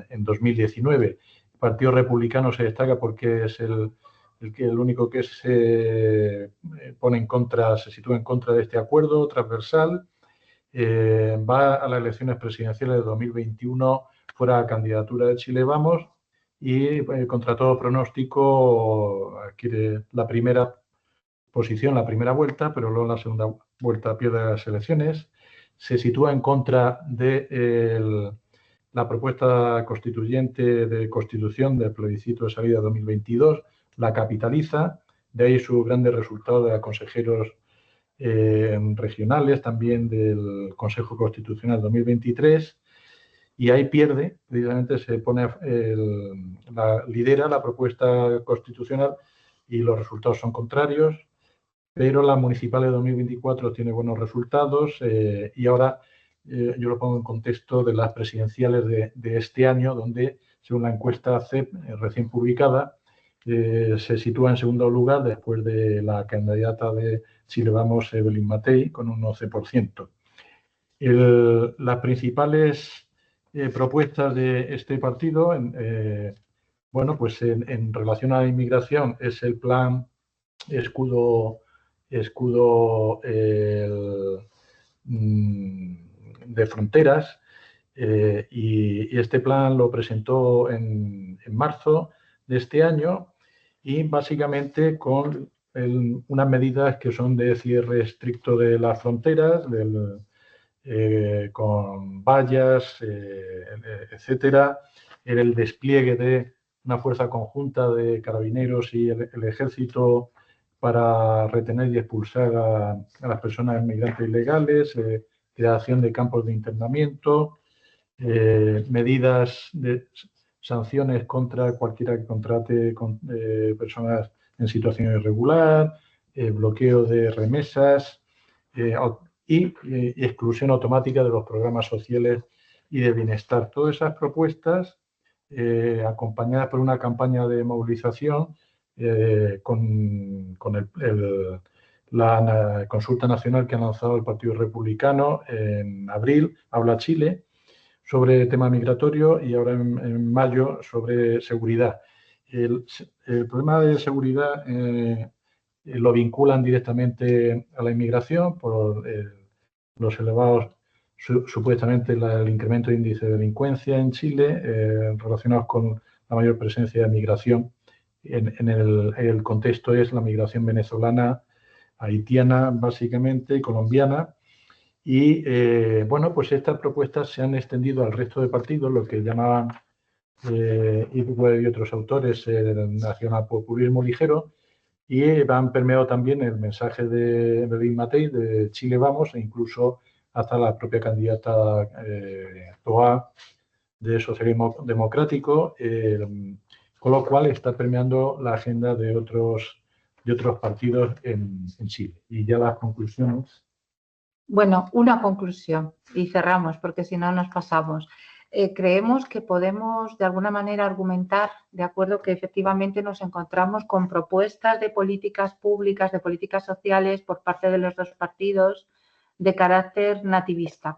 en 2019. El Partido Republicano se destaca porque es el único que se pone en contra, se sitúa en contra de este acuerdo transversal. Va a las elecciones presidenciales de 2021 fuera candidatura de Chile Vamos y contra todo pronóstico adquiere la primera posición la primera vuelta, pero luego en la segunda vuelta pierde las elecciones. Se sitúa en contra de la propuesta constituyente de constitución del plebiscito de salida 2022, la capitaliza, de ahí sus grandes resultados de consejeros regionales, también del Consejo Constitucional 2023, y ahí pierde, precisamente se pone, lidera la propuesta constitucional y los resultados son contrarios, pero las municipales de 2024 tiene buenos resultados y ahora yo lo pongo en contexto de las presidenciales de este año, donde, según la encuesta CEP recién publicada, se sitúa en segundo lugar después de la candidata de Chile Vamos, Evelyn Matei, con un 11%. Las principales propuestas de este partido, bueno, pues en relación a la inmigración, es el plan escudo de fronteras y este plan lo presentó en marzo de este año y básicamente con unas medidas que son de cierre estricto de las fronteras, con vallas, etcétera, en el despliegue de una fuerza conjunta de carabineros y el ejército para retener y expulsar a las personas migrantes ilegales, creación de campos de internamiento, medidas de sanciones contra cualquiera que contrate con personas en situación irregular, bloqueo de remesas y exclusión automática de los programas sociales y de bienestar. Todas esas propuestas, acompañadas por una campaña de movilización con la consulta nacional que ha lanzado el Partido Republicano en abril, Habla Chile, sobre tema migratorio y ahora en mayo sobre seguridad. El problema de seguridad lo vinculan directamente a la inmigración por los elevados, supuestamente el incremento de índice de delincuencia en Chile relacionados con la mayor presencia de migración. En el contexto es la migración venezolana, haitiana básicamente y colombiana. Y bueno, pues estas propuestas se han extendido al resto de partidos, lo que llamaban y otros autores el nacionalpopulismo ligero, y han permeado también el mensaje de Evelyn Matei, de Chile Vamos, e incluso hasta la propia candidata Toa de Socialismo Democrático, con lo cual está permeando la agenda de otros partidos en Chile. Y ya las conclusiones.
Bueno, una conclusión y cerramos porque si no nos pasamos. Creemos que podemos de alguna manera argumentar, de acuerdo, que efectivamente nos encontramos con propuestas de políticas públicas, de políticas sociales por parte de los dos partidos de carácter nativista,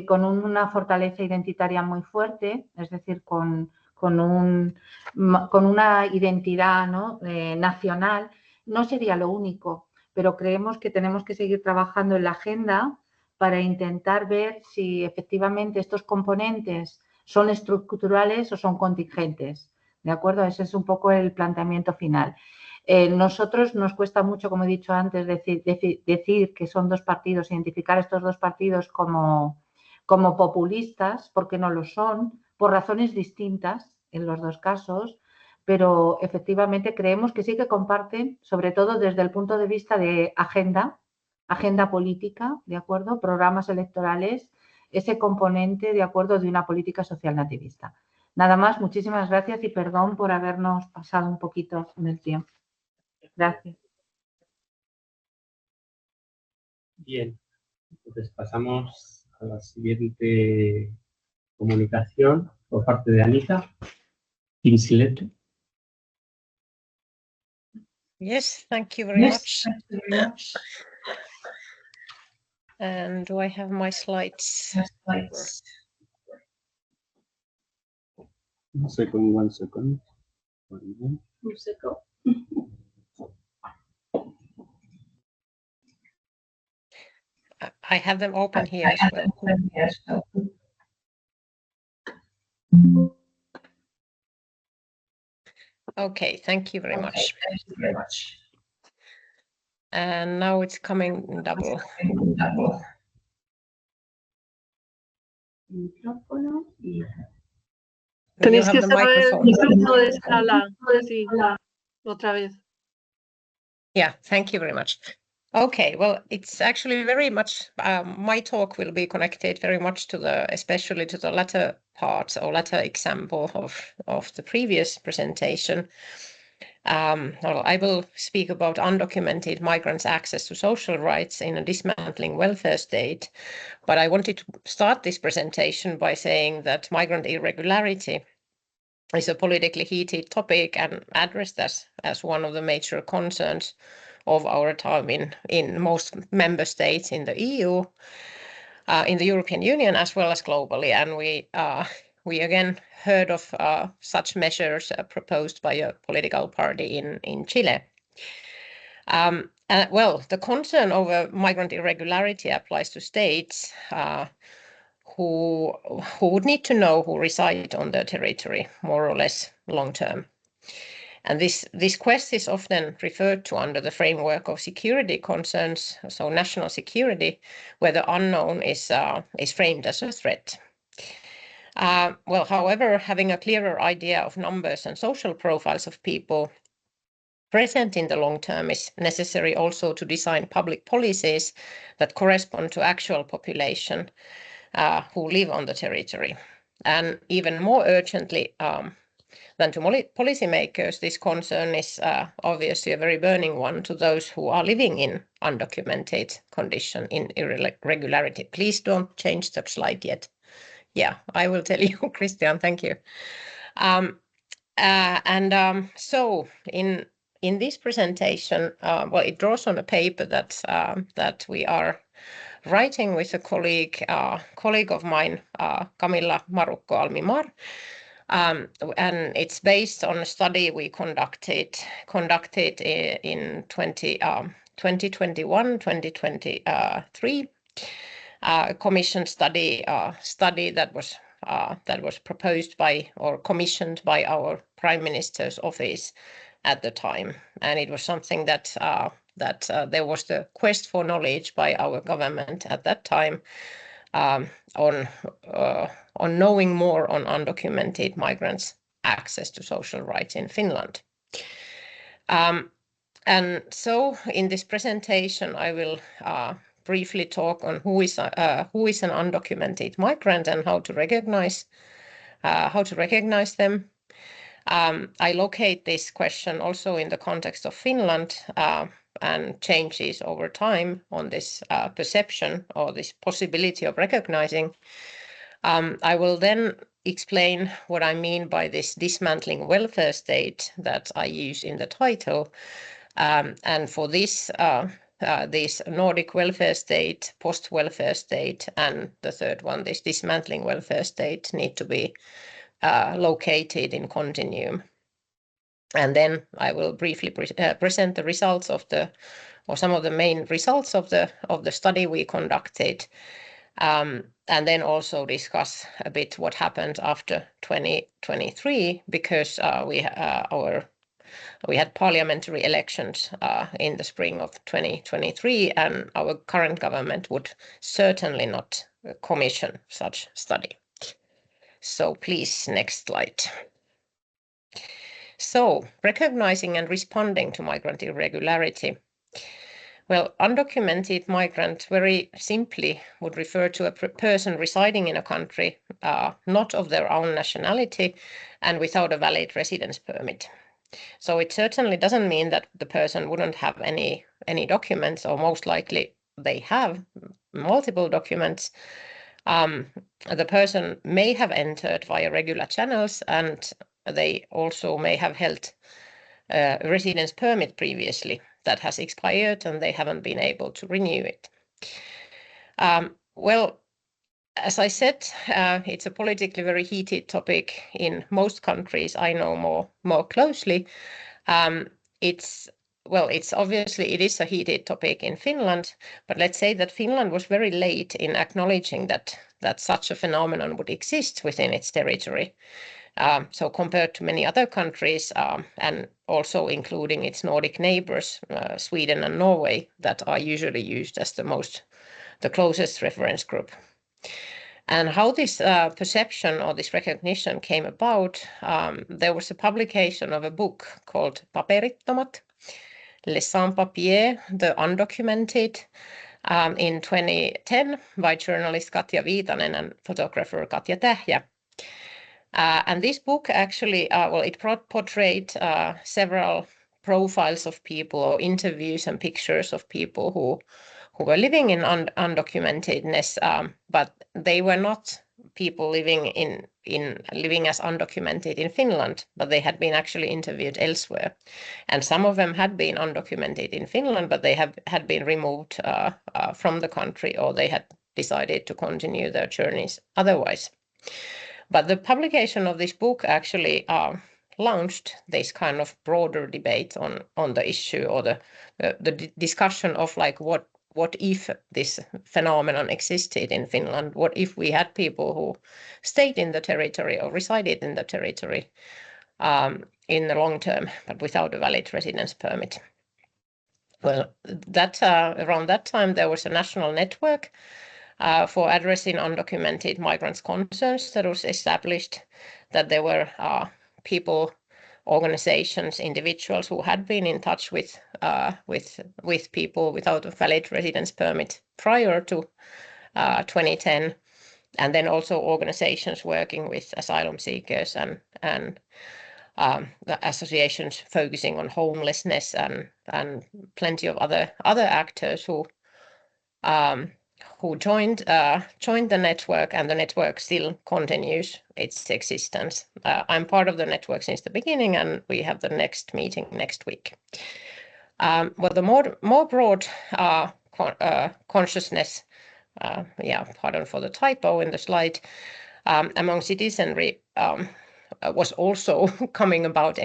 con una fortaleza identitaria muy fuerte, es decir, con con una identidad, ¿no? Nacional, no sería lo único, pero creemos que tenemos que seguir trabajando en la agenda para intentar ver si efectivamente estos componentes son estructurales o son contingentes. ¿De acuerdo? Ese es un poco el planteamiento final. Nosotros nos cuesta mucho, como he dicho antes, decir que son dos partidos, identificar estos dos partidos como populistas, porque no lo son, por razones distintas en los dos casos, pero efectivamente creemos que sí que comparten, sobre todo desde el punto de vista de agenda política, ¿de acuerdo? Programas electorales, ese componente, ¿de acuerdo?, de una política social nativista. Nada más, muchísimas gracias y perdón por habernos pasado un poquito en el tiempo. Gracias.
Bien, entonces pasamos a la siguiente comunicación por parte de Anita. In silencio.
Yes, thank you very much. And do I have my slides?
One second.
Un second.
I have them open here as well. Okay, thank you very much. And now it's coming in double.
Micrófono.
Tenéis que cerrar el
micrófono de sala. Sí, otra vez.
Yeah, thank you very much. Okay, well, it's actually very much, my talk will be connected very much to especially to the latter part or latter example of the previous presentation. Well, I will speak about undocumented migrants' access to social rights in a dismantling welfare state, but I wanted to start this presentation by saying that migrant irregularity is a politically heated topic and addressed as one of the major concerns of our time in most member states in the EU, in the European Union as well as globally. And we again heard of such measures proposed by a political party in Chile. Well, the concern over migrant irregularity applies to states who would need to know who reside on their territory, more or less long term. And this quest is often referred to under the framework of security concerns, so national security, where the unknown is framed as a threat. Well, however, having a clearer idea of numbers and social profiles of people present in the long term is necessary also to design public policies that correspond to actual population who live on the territory. And even more urgently than to policymakers, this concern is obviously a very burning one to those who are living in undocumented condition in irregularity. Please don't change the slide yet. Yeah, I will tell you, Christian, thank you. So in this presentation, well, it draws on a paper that we are writing with a colleague of mine, Camilla Marukko-Almimar, and it's based on a study we conducted in 2021, 2023, a commission study that was proposed by or commissioned by our Prime Minister's office at the time, and it was something that there was the quest for knowledge by our government at that time on knowing more on undocumented migrants' access to social rights in Finland. And so in this presentation, I will briefly talk on who is an undocumented migrant and how to recognize them. I locate this question also in the context of Finland and changes over time on this perception or this possibility of recognizing. I will then explain what I mean by this dismantling welfare state that I use in the title. And for this Nordic welfare state, post-welfare state, and the third one, this dismantling welfare state, need to be located in continuum. And then I will briefly present the results of or some of the main results of the study we conducted, and then also discuss a bit what happened after 2023, because we had parliamentary elections in the spring of 2023, and our current government would certainly not commission such study. So please, next slide. So, recognizing and responding to migrant irregularity. Well, undocumented migrant very simply would refer to a person residing in a country not of their own nationality and without a valid residence permit. So it certainly doesn't mean that the person wouldn't have any documents, or most likely they have multiple documents. The person may have entered via regular channels, and they also may have held a residence permit previously that has expired and they haven't been able to renew it. Well, as I said, it's a politically very heated topic in most countries I know more closely. It's obviously it is a heated topic in Finland, but let's say that Finland was very late in acknowledging that such a phenomenon would exist within its territory. So compared to many other countries, and also including its Nordic neighbors, Sweden and Norway, that are usually used as the closest reference group. And how this perception or this recognition came about, there was a publication of a book called Paperittomat, Les Sans-Papiers, The Undocumented, in 2010 by journalist Katja Viitanen and photographer Katja Tähjä. And this book actually, it portrayed several profiles of people, or interviews and pictures of people who were living in undocumentedness, but they were not people living living as undocumented in Finland, but they had been actually interviewed elsewhere. And some of them had been undocumented in Finland, but they had been removed from the country, or they had decided to continue their journeys otherwise. But the publication of this book actually launched this kind of broader debate on the issue, or the discussion of like what if this phenomenon existed in Finland? What if we had people who stayed in the territory or resided in the territory in the long term, but without a valid residence permit? Well, around that time there was a national network for addressing undocumented migrants' concerns that was established, that there were people, organizations, individuals who had been in touch with people without a valid residence permit prior to 2010, and then also organizations working with asylum seekers and the associations focusing on homelessness, and plenty of other actors who joined the network, and the network still continues its existence. I'm part of the network since the beginning, and we have the next meeting next week. Well, the more broad consciousness, pardon for the typo in the slide, among citizenry was also coming about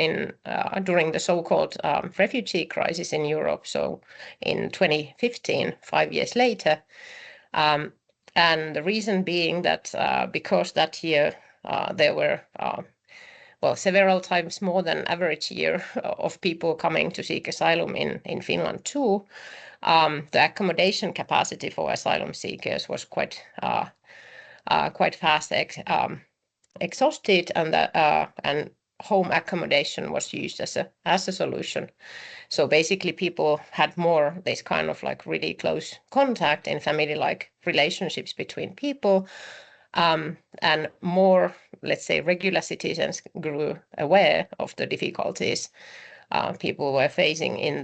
during the so-called refugee crisis in Europe, so in 2015, 5 years later. And the reason being that because that year there were several times more than average year of people coming to seek asylum in Finland too, the accommodation capacity for asylum seekers was quite fast exhausted, and home accommodation was used as a solution. So basically people had more this kind of like really close contact in family-like relationships between people, and more, let's say, regular citizens grew aware of the difficulties people were facing in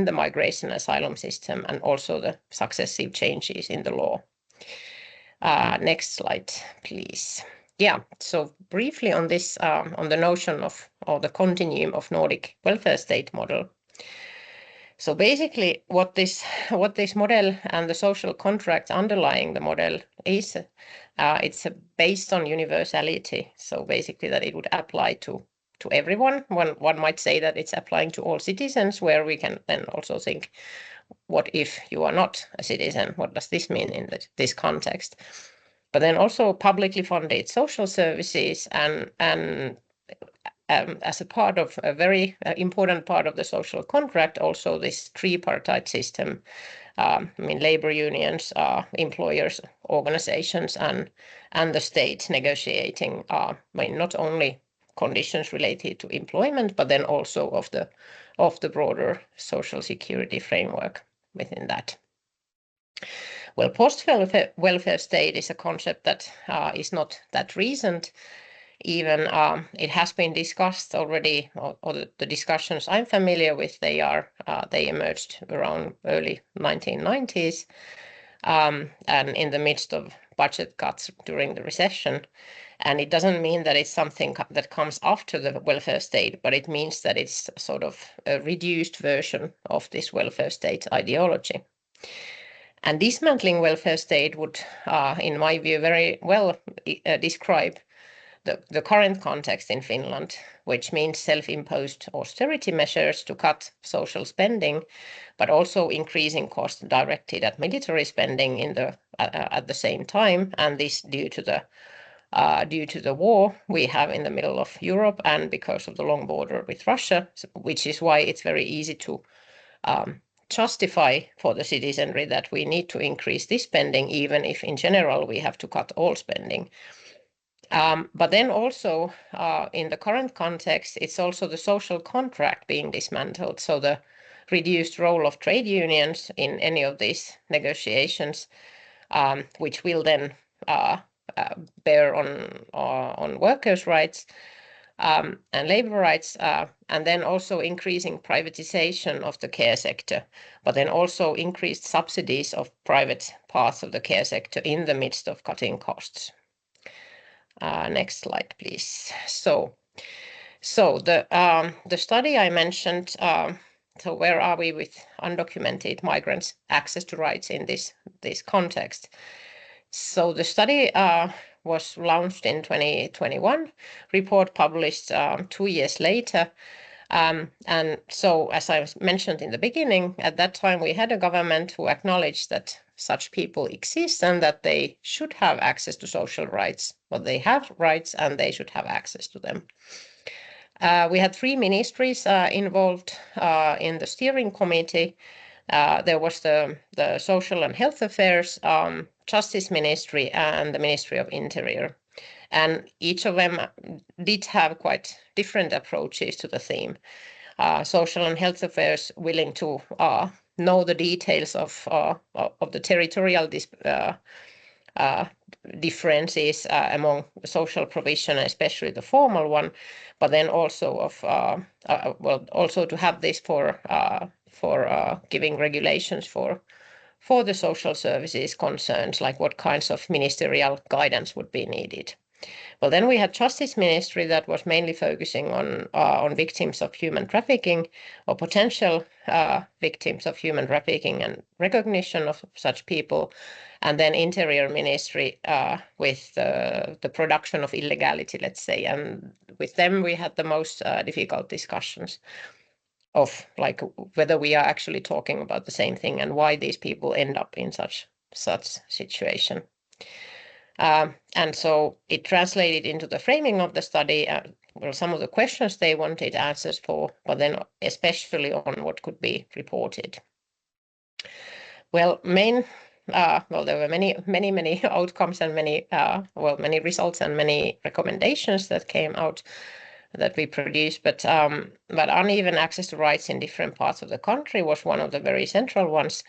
the migration asylum system, and also the successive changes in the law. Next slide, please. Yeah, so briefly on this, on the notion of, or the continuum of Nordic welfare state model. So basically, what this model and the social contract underlying the model is, it's based on universality. So basically, that it would apply to everyone. One might say that it's applying to all citizens, where we can then also think, what if you are not a citizen? What does this mean in this context? But then also publicly funded social services and as a part of a very important part of the social contract, also this tripartite system. I mean, labor unions, employers, organizations, and the state negotiating. I mean, not only conditions related to employment, but then also of the broader social security framework within that. Well, post-welfare state is a concept that is not that recent. Even it has been discussed already, or the discussions I'm familiar with, they emerged around early 1990s, and in the midst of budget cuts during the recession. And it doesn't mean that it's something that comes after the welfare state, but it means that it's sort of a reduced version of this welfare state ideology. And dismantling welfare state would, in my view, very well describe the current context in Finland, which means self-imposed austerity measures to cut social spending, but also increasing costs directed at military spending at the same time, and this due to the war we have in the middle of Europe and because of the long border with Russia, which is why it's very easy to justify for the citizenry that we need to increase this spending, even if in general we have to cut all spending. But then also in the current context, it's also the social contract being dismantled. So the reduced role of trade unions in any of these negotiations, which will then bear on workers' rights and labor rights, and then also increasing privatization of the care sector, but then also increased subsidies of private parts of the care sector in the midst of cutting costs. Next slide, please. So the study I mentioned, so where are we with undocumented migrants' access to rights in this context? So the study was launched in 2021, report published 2 years later. And so, as I mentioned in the beginning, at that time we had a government who acknowledged that such people exist and that they should have access to social rights. Well, they have rights and they should have access to them. We had 3 ministries involved in the steering committee. There was the Social and Health Affairs, Justice Ministry, and the Ministry of Interior. And each of them did have quite different approaches to the theme. Social and Health Affairs willing to know the details of the territorial differences among social provision, especially the formal one, but then also also to have this for giving regulations for the social services concerns, like what kinds of ministerial guidance would be needed. Well, then we had Justice Ministry that was mainly focusing on victims of human trafficking or potential victims of human trafficking and recognition of such people, and then Interior Ministry with the production of illegality, let's say, and with them we had the most difficult discussions of like whether we are actually talking about the same thing and why these people end up in such situation. And so it translated into the framing of the study, well, some of the questions they wanted answers for, but then especially on what could be reported. Well, there were many outcomes and many results and many recommendations that came out that we produced, but uneven access to rights in different parts of the country was one of the very central ones.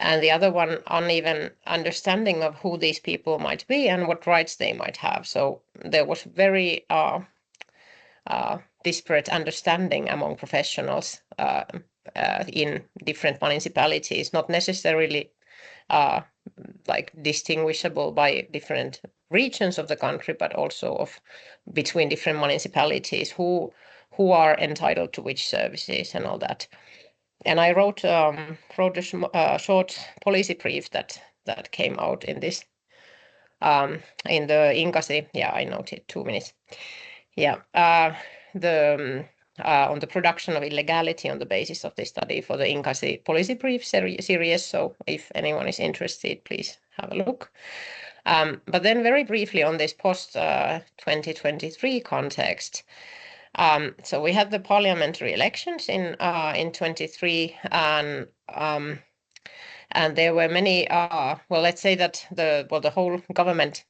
And the other one, uneven understanding of who these people might be and what rights they might have. So there was very disparate understanding among professionals in different municipalities, not necessarily like distinguishable by different regions of the country, but also between different municipalities who are entitled to which services and all that. and I wrote a short policy brief that came out in this in the INCASY. Yeah, I noted 2 minutes. Yeah, on the production of illegality on the basis of this study for the INCASY policy brief series. So if anyone is interested, please have a look. But then very briefly on this post-2023 context. So we had the parliamentary elections in 23, and there were many. Well, let's say that the whole government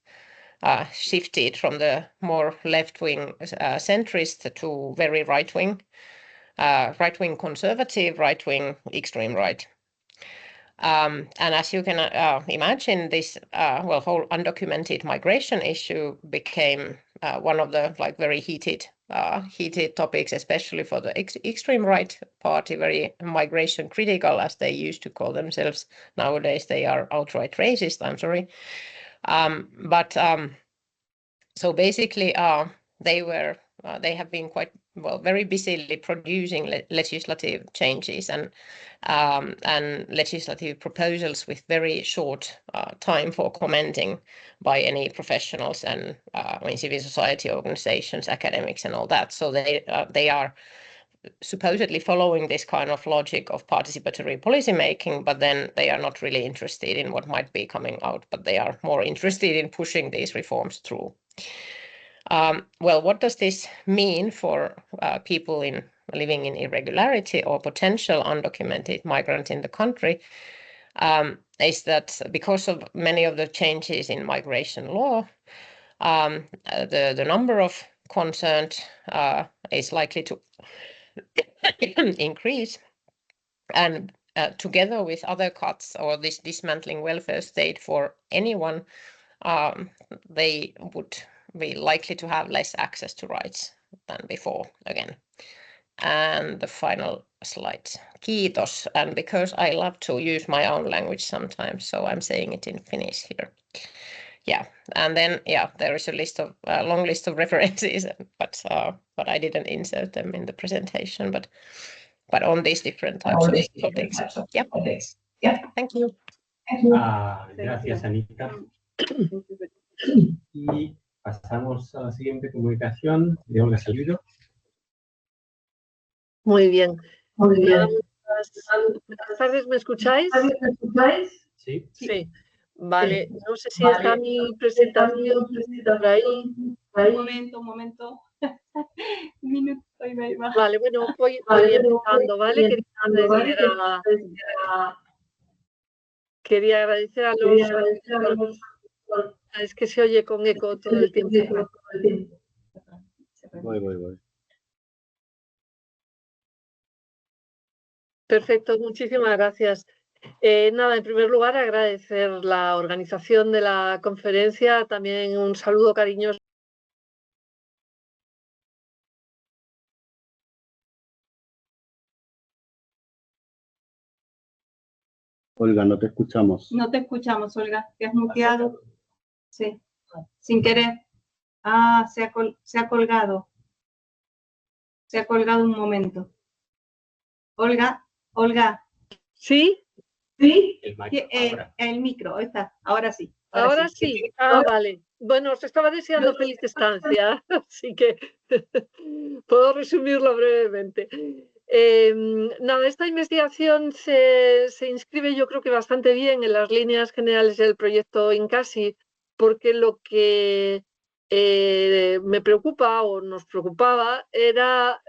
shifted from the more left-wing centrist to very right-wing conservative, right-wing extreme right. And as you can imagine, this whole undocumented migration issue became one of the very heated topics, especially for the extreme right party, very migration critical, as they used to call themselves. Nowadays, they are outright racist. I'm sorry, so basically, they have been very busily producing legislative changes and legislative proposals with very short time for commenting by any professionals and civil society organizations, academics, and all that. So they are supposedly following this kind of logic of participatory policymaking, but then they are not really interested in what might be coming out, but they are more interested in pushing these reforms through. Well, what does this mean for people living in irregularity or potential undocumented migrants in the country? Is that because of many of the changes in migration law, the number of concerned is likely to increase, and together with other cuts or this dismantling welfare state for anyone, they would be likely to have less access to rights than before again. And the final slide. Kiitos. And because I love to use my own language sometimes, so I'm saying it in Finnish here. Yeah, and then there is a long list of references, but I didn't insert them in the presentation. But on these different types of topics. Yeah. Thank you.
Gracias, Anita. Y pasamos a la siguiente comunicación de Olga Salido.
Muy bien. Buenas tardes, ¿me escucháis?
Sí.
Sí. Vale, no sé si está mi presentación por ahí.
Un momento. Un minuto y medio más.
Vale, bueno, voy empezando, ¿vale? Quería agradecer a los... Es que se oye con eco todo el tiempo.
Voy.
Perfecto, muchísimas gracias. Nada, en primer lugar, agradecer la organización de la conferencia, también un saludo cariñoso.
Olga, no te escuchamos.
No te escuchamos, Olga, que has muteado. Sí, sin querer. Se ha colgado. Se ha colgado un momento. Olga.
¿Sí?
¿Sí?
El
micro, ahí está, ahora sí.
Ahora sí. Vale. Bueno, os estaba deseando feliz estancia, así que puedo resumirlo brevemente. Nada, esta investigación se inscribe, yo creo que bastante bien en las líneas generales del proyecto INCASY, porque lo que me preocupa o nos preocupaba era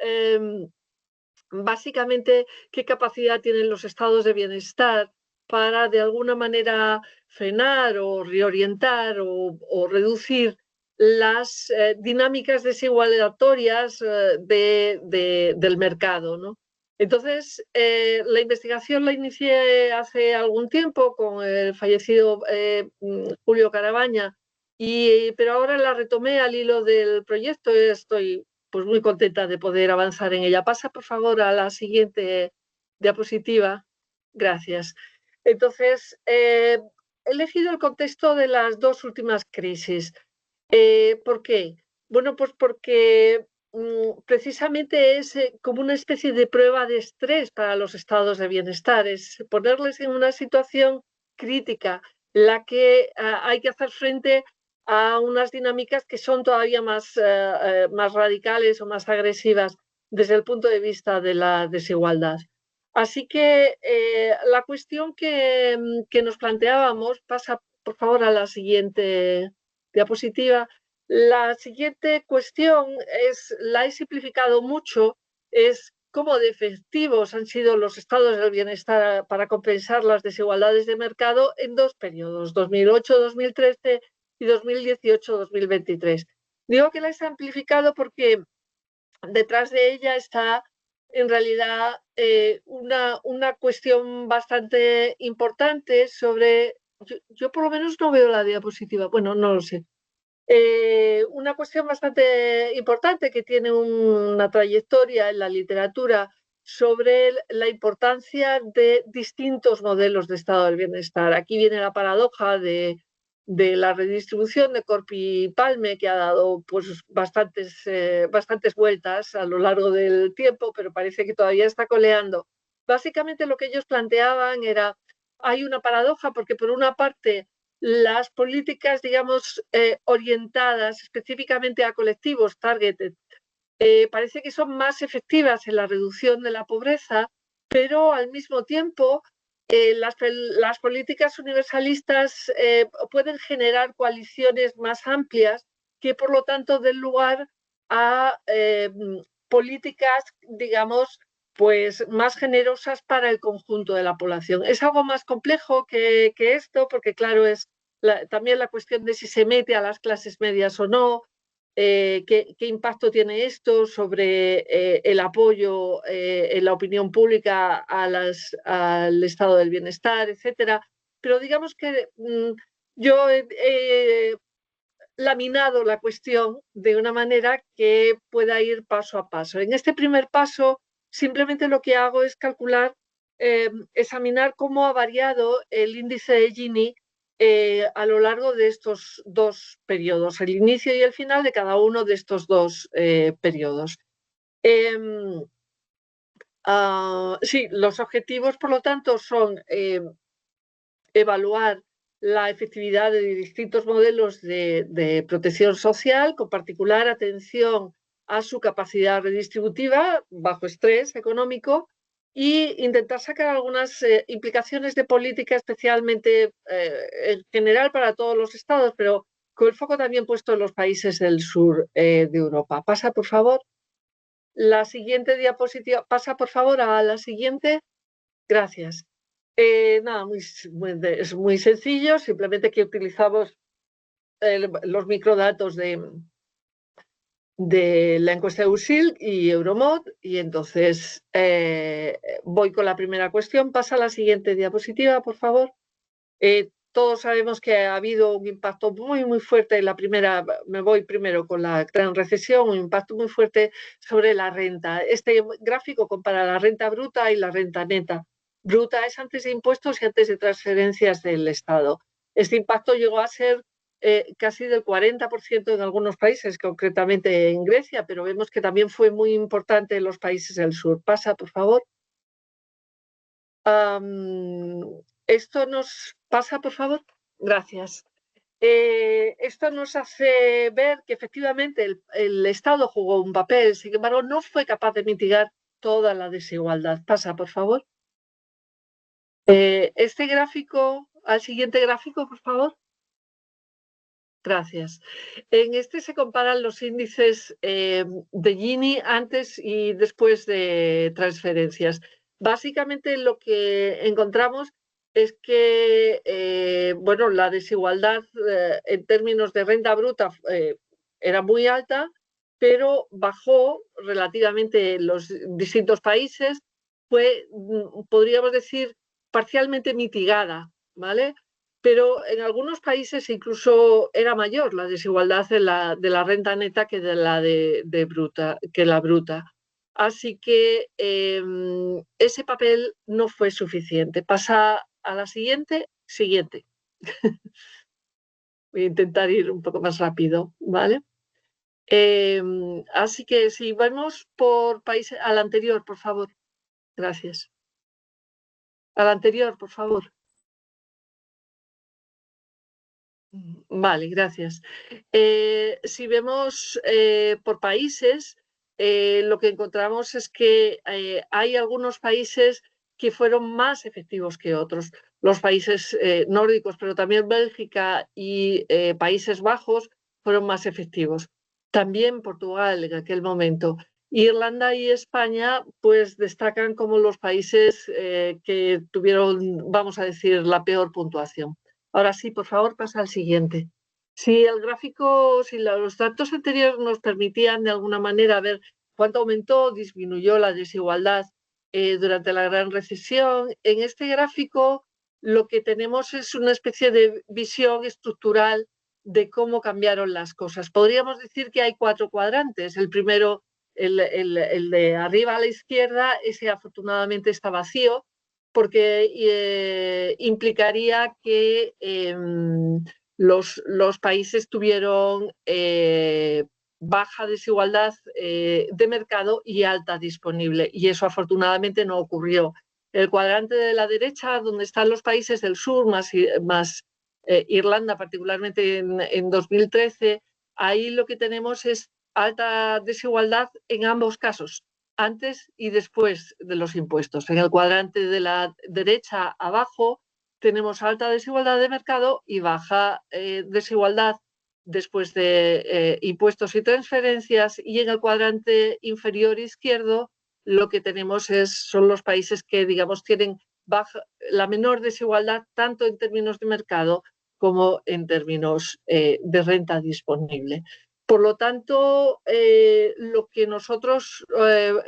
básicamente qué capacidad tienen los estados de bienestar para de alguna manera frenar o reorientar o reducir las dinámicas desigualatorias del mercado, ¿no? Entonces, la investigación la inicié hace algún tiempo con el fallecido Julio Carabaña, pero ahora la retomé al hilo del proyecto y estoy pues muy contenta de poder avanzar en ella. Pasa, por favor, a la siguiente diapositiva. Gracias. Entonces, he elegido el contexto de las dos últimas crisis. ¿Por qué? Bueno, pues porque precisamente es como una especie de prueba de estrés para los estados de bienestar, es ponerles en una situación crítica, la que hay que hacer frente a unas dinámicas que son todavía más radicales o más agresivas desde el punto de vista de la desigualdad. Así que la cuestión que nos planteábamos, pasa por favor a la siguiente diapositiva. La siguiente cuestión la he simplificado mucho, es cómo de efectivos han sido los estados del bienestar para compensar las desigualdades de mercado en dos periodos, 2008-2013 y 2018-2023. Digo que la he simplificado porque detrás de ella está en realidad una cuestión bastante importante sobre... Yo por lo menos no veo la diapositiva, bueno, no lo sé. Una cuestión bastante importante que tiene una trayectoria en la literatura sobre la importancia de distintos modelos de estado del bienestar. Aquí viene la paradoja de la redistribución de Corpi y Palme, que ha dado pues, bastantes vueltas a lo largo del tiempo, pero parece que todavía está coleando. Básicamente lo que ellos planteaban era, hay una paradoja porque por una parte las políticas, digamos, orientadas específicamente a colectivos, targeted, parece que son más efectivas en la reducción de la pobreza, pero al mismo tiempo las políticas universalistas pueden generar coaliciones más amplias que, por lo tanto, den lugar a políticas, digamos, pues más generosas para el conjunto de la población. Es algo más complejo que esto, porque claro, es también la cuestión de si se mete a las clases medias o no, qué impacto tiene esto sobre el apoyo en la opinión pública al estado del bienestar, etcétera. Pero digamos que yo he laminado la cuestión de una manera que pueda ir paso a paso. En este primer paso, simplemente lo que hago es calcular, examinar cómo ha variado el índice de Gini a lo largo de estos dos periodos, el inicio y el final de cada uno de estos dos periodos. Sí, los objetivos, por lo tanto, son evaluar la efectividad de distintos modelos de protección social, con particular atención a su capacidad redistributiva bajo estrés económico, e intentar sacar algunas implicaciones de política, especialmente en general para todos los estados, pero con el foco también puesto en los países del sur de Europa. Pasa, por favor. La siguiente diapositiva. Pasa, por favor, a la siguiente. Gracias. Nada, es muy sencillo, simplemente que utilizamos los microdatos de la encuesta de USIL y Euromod, y entonces voy con la primera cuestión. Pasa a la siguiente diapositiva, por favor. Todos sabemos que ha habido un impacto muy fuerte en la primera, me voy primero con la gran recesión, un impacto muy fuerte sobre la renta. Este gráfico compara la renta bruta y la renta neta. Bruta es antes de impuestos y antes de transferencias del Estado. Este impacto llegó a ser casi del 40% en algunos países, concretamente en Grecia, pero vemos que también fue muy importante en los países del sur. Pasa, por favor. Esto nos pasa, por favor. Gracias. Esto nos hace ver que efectivamente el Estado jugó un papel, sin embargo, no fue capaz de mitigar toda la desigualdad. Pasa, por favor. Este gráfico, al siguiente gráfico, por favor. Gracias. En este se comparan los índices de Gini antes y después de transferencias. Básicamente lo que encontramos es que bueno, la desigualdad en términos de renta bruta era muy alta, pero bajó relativamente en los distintos países. Fue, podríamos decir, parcialmente mitigada, ¿vale? Pero en algunos países incluso era mayor la desigualdad de la renta neta que de la bruta. Así que ese papel no fue suficiente. Pasa a la siguiente. Voy a intentar ir un poco más rápido, ¿vale? Así que si vamos por países, al anterior, por favor. Gracias. Al anterior, por favor. Vale, gracias. Si vemos por países, lo que encontramos es que hay algunos países que fueron más efectivos que otros. Los países nórdicos, pero también Bélgica y Países Bajos fueron más efectivos. También Portugal en aquel momento. Irlanda y España pues destacan como los países que tuvieron, vamos a decir, la peor puntuación. Ahora sí, por favor, pasa al siguiente. Si el gráfico, si los datos anteriores nos permitían de alguna manera ver cuánto aumentó o disminuyó la desigualdad durante la gran recesión, en este gráfico lo que tenemos es una especie de visión estructural de cómo cambiaron las cosas. Podríamos decir que hay 4 cuadrantes. El primero, el de arriba a la izquierda, ese afortunadamente está vacío, porque implicaría que los países tuvieron baja desigualdad de mercado y alta disponible, y eso afortunadamente no ocurrió. El cuadrante de la derecha, donde están los países del sur, más Irlanda, particularmente en 2013, ahí lo que tenemos es alta desigualdad en ambos casos, antes y después de los impuestos. En el cuadrante de la derecha abajo tenemos alta desigualdad de mercado y baja desigualdad después de impuestos y transferencias, y en el cuadrante inferior izquierdo lo que tenemos son los países que, digamos, tienen la menor desigualdad tanto en términos de mercado como en términos de renta disponible. Por lo tanto, lo que nosotros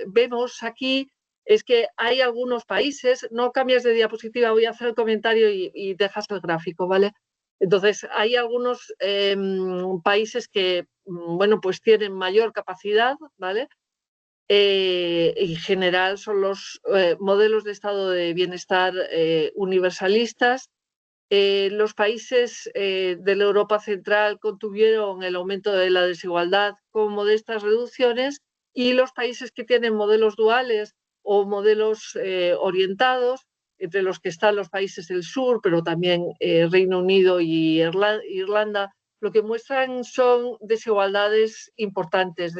vemos aquí es que hay algunos países, no cambies de diapositiva, voy a hacer el comentario y dejas el gráfico, ¿vale? Entonces, hay algunos países que, bueno, pues tienen mayor capacidad, ¿vale? En general son los modelos de estado de bienestar universalistas. Los países de la Europa Central contuvieron el aumento de la desigualdad con modestas reducciones, y los países que tienen modelos duales o modelos orientados, entre los que están los países del sur, pero también Reino Unido y Irlanda, lo que muestran son desigualdades importantes,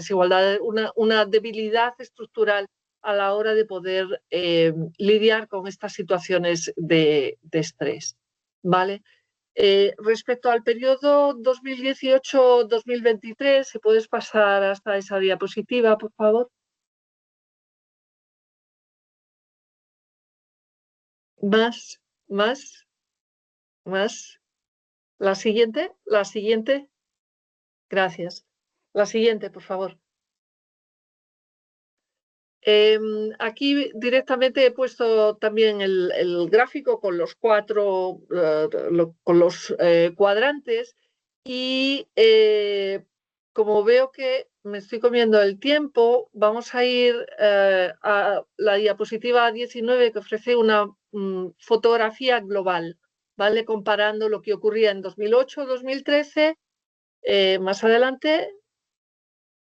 una debilidad estructural a la hora de poder lidiar con estas situaciones de estrés. ¿Vale? Respecto al periodo 2018-2023, si puedes pasar hasta esa diapositiva, por favor. Más. La siguiente. Gracias. La siguiente, por favor. Aquí directamente he puesto también el gráfico con los cuadrantes, y como veo que me estoy comiendo el tiempo, vamos a ir a la diapositiva 19, que ofrece una fotografía global, ¿vale? Comparando lo que ocurría en 2008-2013, más adelante.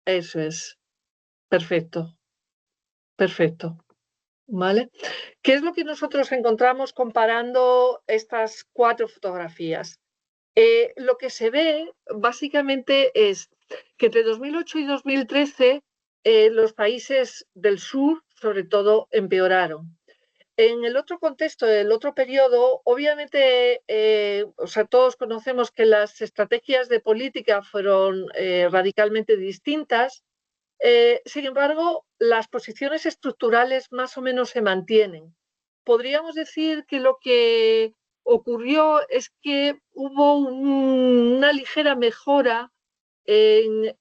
Eso es. Perfecto. ¿Vale? ¿Qué es lo que nosotros encontramos comparando estas 4 fotografías? Lo que se ve básicamente es que entre 2008 y 2013 los países del sur, sobre todo, empeoraron. En el otro contexto, el otro periodo, obviamente, todos conocemos que las estrategias de política fueron radicalmente distintas. Sin embargo, las posiciones estructurales más o menos se mantienen. Podríamos decir que lo que ocurrió es que hubo una ligera mejora en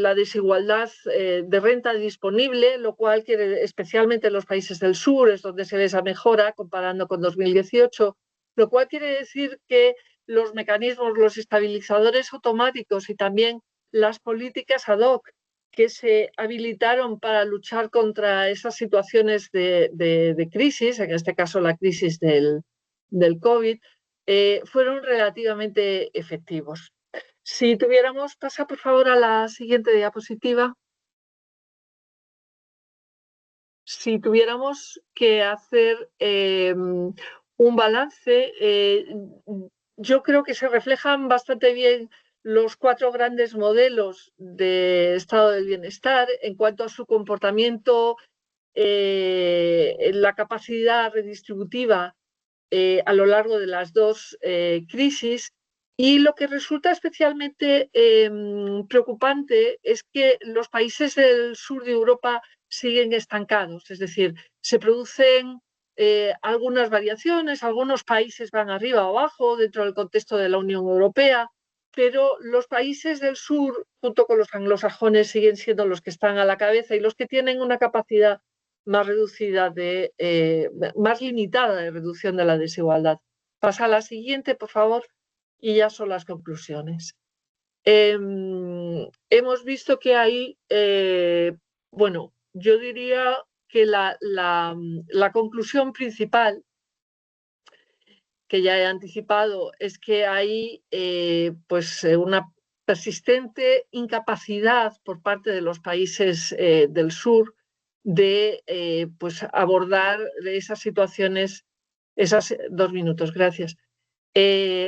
la desigualdad de renta disponible, lo cual especialmente en los países del sur es donde se ve esa mejora comparando con 2018, lo cual quiere decir que los mecanismos, los estabilizadores automáticos y también las políticas ad hoc que se habilitaron para luchar contra esas situaciones de crisis, en este caso la crisis del COVID, fueron relativamente efectivos. Si tuviéramos, pasa por favor a la siguiente diapositiva. Si tuviéramos que hacer un balance, yo creo que se reflejan bastante bien los 4 grandes modelos de estado del bienestar en cuanto a su comportamiento, la capacidad redistributiva a lo largo de las 2 crisis. Y lo que resulta especialmente preocupante es que los países del sur de Europa siguen estancados, es decir, se producen algunas variaciones, algunos países van arriba o abajo dentro del contexto de la Unión Europea, pero los países del sur, junto con los anglosajones, siguen siendo los que están a la cabeza y los que tienen una capacidad más reducida más limitada de reducción de la desigualdad. Pasa a la siguiente, por favor, y ya son las conclusiones. Hemos visto que hay, bueno, yo diría que la conclusión principal, que ya he anticipado, es que hay pues una persistente incapacidad por parte de los países del sur de pues abordar esas situaciones, 2 minutos, gracias,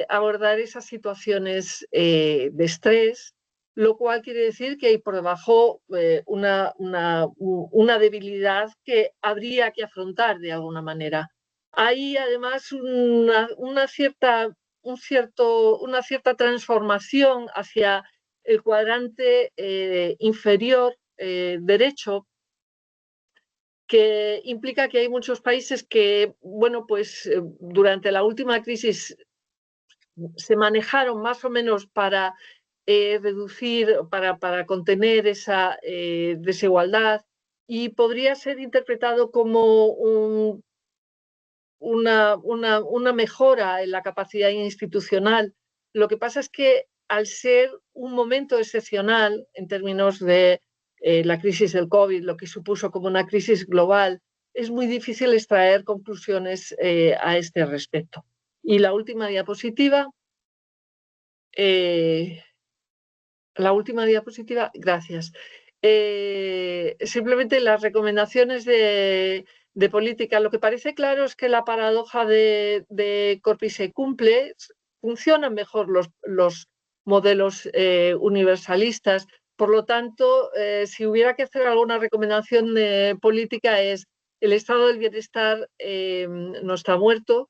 abordar esas situaciones de estrés, lo cual quiere decir que hay por debajo una debilidad que habría que afrontar de alguna manera. Hay además una cierta transformación hacia el cuadrante inferior derecho, que implica que hay muchos países que, bueno, pues durante la última crisis se manejaron más o menos para reducir, para contener esa desigualdad, y podría ser interpretado como una mejora en la capacidad institucional. Lo que pasa es que al ser un momento excepcional en términos de la crisis del COVID, lo que supuso como una crisis global, es muy difícil extraer conclusiones a este respecto. Y la última diapositiva. Gracias. Simplemente las recomendaciones de política. Lo que parece claro es que la paradoja de Corpi se cumple, funcionan mejor los modelos universalistas. Por lo tanto, si hubiera que hacer alguna recomendación de política, es el estado del bienestar no está muerto.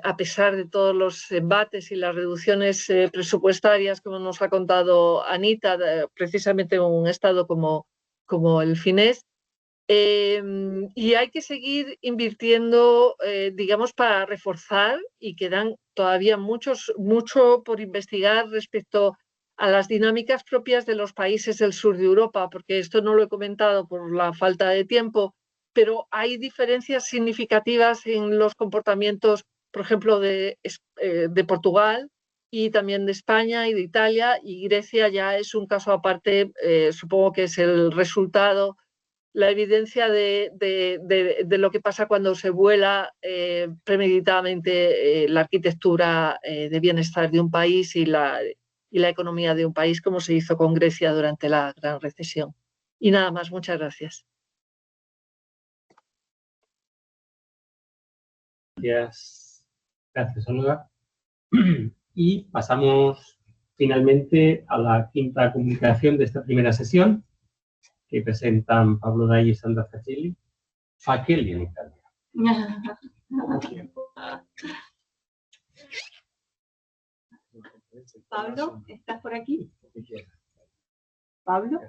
A pesar de todos los embates y las reducciones presupuestarias, como nos ha contado Anita, precisamente en un estado como el finés. Y hay que seguir invirtiendo, digamos, para reforzar, y quedan todavía mucho por investigar respecto a las dinámicas propias de los países del sur de Europa, porque esto no lo he comentado por la falta de tiempo, pero hay diferencias significativas en los comportamientos, por ejemplo, de Portugal y también de España y de Italia, y Grecia ya es un caso aparte. Supongo que es el resultado, la evidencia de lo que pasa cuando se vuela premeditadamente la arquitectura de bienestar de un país y la economía de un país, como se hizo con Grecia durante la Gran Recesión. Y nada más, muchas gracias.
Gracias, Olga. Y pasamos finalmente a la quinta comunicación de esta primera sesión, que presentan Pablo Day y Sandra Fachelli en Italia.
Pablo, ¿estás por aquí? Pablo.